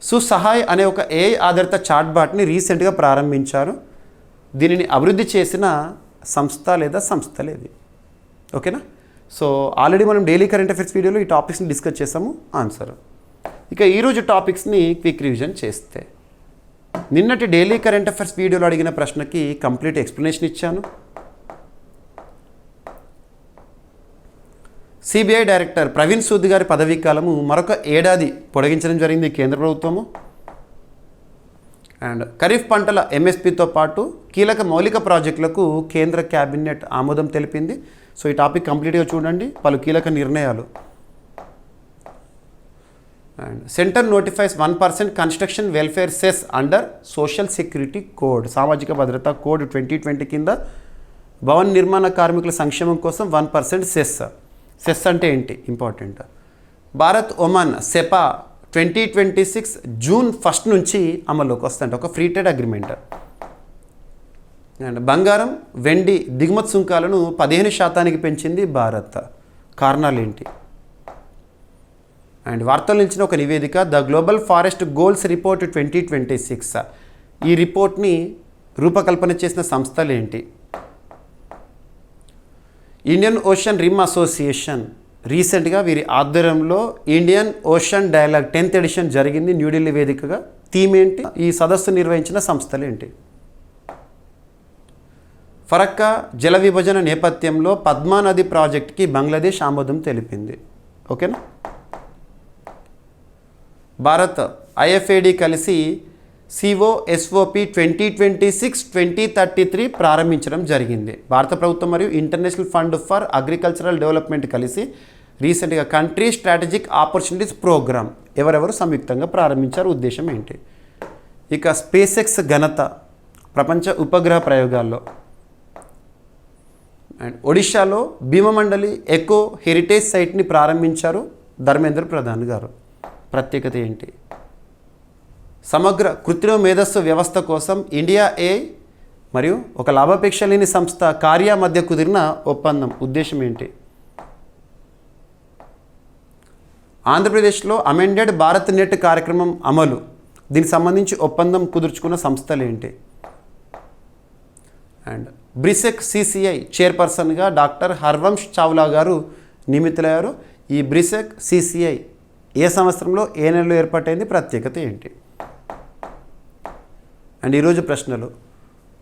సుసహాయ్ అనే ఒక ఏఐ ఆధారిత చాట్బాట్ని రీసెంట్గా ప్రారంభించారు. దీనిని అభివృద్ధి చేసిన సంస్థ లేదా సంస్థలేది? ఓకేనా. సో ఆల్రెడీ మనం డైలీ కరెంట్ అఫైర్స్ వీడియోలో ఈ టాపిక్స్ని డిస్కస్ చేసాము. ఆన్సర్. ఇక ఈరోజు టాపిక్స్ని క్విక్ రివిజన్ చేస్తే, నిన్నటి డైలీ కరెంట్ అఫైర్స్ వీడియోలో అడిగిన ప్రశ్నకి కంప్లీట్ ఎక్స్ప్లెనేషన్ ఇచ్చాను. సిబిఐ డైరెక్టర్ ప్రవీణ్ సూద్ గారి పదవీ కాలము మరొక ఏడాది పొడిగించడం జరిగింది కేంద్ర ప్రభుత్వము. అండ్ ఖరీఫ్ పంటల ఎంఎస్పితో పాటు కీలక మౌలిక ప్రాజెక్టులకు కేంద్ర క్యాబినెట్ ఆమోదం తెలిపింది. సో ఈ టాపిక్ కంప్లీట్గా చూడండి, పలు కీలక నిర్ణయాలు. And centre notifies 1% construction welfare cess under social security code, సామాజిక భద్రతా కోడ్ 2020 కింద భవన నిర్మాణ కార్మికుల సంక్షేమం కోసం 1% సెస్. సెస్ అంటే ఏంటి? Important. Bharat Oman Sepah 2026 June 1 నుంచి అమల్లోకి వస్తుందంట, ఒక ఫ్రీ ట్రేడ్ అగ్రిమెంట్. అండ్ బంగారం వెండి దిగుమతి సుంకాలను 15% పెంచింది భారత్. కారణాలు ఏంటి? అండ్ వార్తలు నిలిచిన ఒక నివేదిక, the global forest goals report 2026. ఈ రిపోర్ట్ని రూపకల్పన చేసిన సంస్థలు ఏంటి? ఇండియన్ ఓషన్ రిమ్ అసోసియేషన్ రీసెంట్గా వీరి ఆధ్వర్యంలో Indian ocean dialogue 10th edition జరిగింది న్యూఢిల్లీ వేదికగా. థీమ్ ఏంటి? ఈ సదస్సు నిర్వహించిన సంస్థలు ఏంటి? ఫరక్కా జల విభజన నేపథ్యంలో పద్మా నది ప్రాజెక్టుకి బంగ్లాదేశ్ ఆమోదం తెలిపింది. ఓకేనా. భారత్ ఐఎఫ్ఏడి కలిసి సిఓఎస్ఓపి 2026-2033 ప్రారంభించడం జరిగింది. భారత ప్రభుత్వం మరియు international fund for agricultural development కలిసి రీసెంట్గా కంట్రీ స్ట్రాటజిక్ ఆపర్చునిటీస్ ప్రోగ్రామ్ ఎవరెవరు సంయుక్తంగా ప్రారంభించారు? ఉద్దేశం ఏంటి? ఇక స్పేస్ ఎక్స్ ఘనత ప్రపంచ ఉపగ్రహ ప్రయోగాల్లో. అండ్ ఒడిశాలో భీమమండలి ఎకో హెరిటేజ్ సైట్ని ప్రారంభించారు ధర్మేంద్ర ప్రధాన్ గారు. ప్రత్యేకత ఏంటి? సమగ్ర కృత్రిమ మేధస్సు వ్యవస్థ కోసం ఇండియా ఏఐ మరియు ఒక లాభాపేక్ష లేని సంస్థ కార్యా మధ్య కుదిరిన ఒప్పందం. ఉద్దేశం ఏంటి? ఆంధ్రప్రదేశ్లో అమెండెడ్ భారత్ నెట్ కార్యక్రమం అమలు, దీనికి సంబంధించి ఒప్పందం కుదుర్చుకున్న సంస్థలు ఏంటి? అండ్ బ్రిసెక్ సిసిఐ చైర్పర్సన్గా డాక్టర్ హర్వంశ్ చావ్లా గారు నియమితులయ్యారు. ఈ బ్రిసెక్ సిసిఐ ఏ సంవత్సరంలో ఏ నెలలో ఏర్పాటైంది? ప్రత్యేకత ఏంటి? అండ్ ఈరోజు ప్రశ్నలు,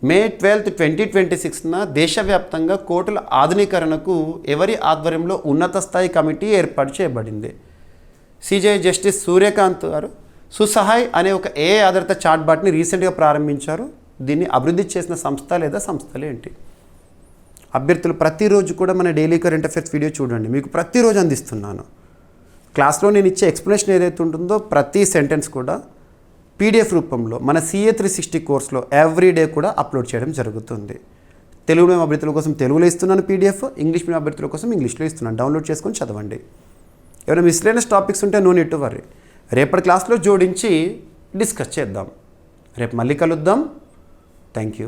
మే 12, 2026న దేశవ్యాప్తంగా కోర్టుల ఆధునీకరణకు ఎవరి ఆధ్వర్యంలో ఉన్నత స్థాయి కమిటీ ఏర్పాటు చేయబడింది? సిజేఐ జస్టిస్ సూర్యకాంత్ గారు సుసహాయ్ అనే ఒక ఏఐ ఆధారిత చాట్బాట్ని రీసెంట్గా ప్రారంభించారు. దీన్ని అభివృద్ధి చేసిన సంస్థ లేదా సంస్థలు ఏంటి? అభ్యర్థులు ప్రతిరోజు కూడా మన డైలీ కరెంట్ అఫైర్స్ వీడియో చూడండి, మీకు ప్రతిరోజు అందిస్తున్నాను. క్లాస్లో నేను ఇచ్చే ఎక్స్ప్లెనేషన్ ఏదైతే ఉంటుందో ప్రతి సెంటెన్స్ కూడా పీడిఎఫ్ రూపంలో మన CA 360 కోర్స్లో ఎవ్రీడే కూడా అప్లోడ్ చేయడం జరుగుతుంది. తెలుగు మీడియం అభ్యర్థుల కోసం తెలుగులో ఇస్తున్నాను పీడిఎఫ్, ఇంగ్లీష్ మీడియం అభ్యర్థుల కోసం ఇంగ్లీష్లో ఇస్తున్నాను. డౌన్లోడ్ చేసుకొని చదవండి. ఏమైనా మిస్లేనియస్ టాపిక్స్ ఉంటే నో నీడ్ టు వర్రీ, రేపటి క్లాస్లో జోడించి డిస్కస్ చేద్దాం. రేపు మళ్ళీ కలుద్దాం. Thank you.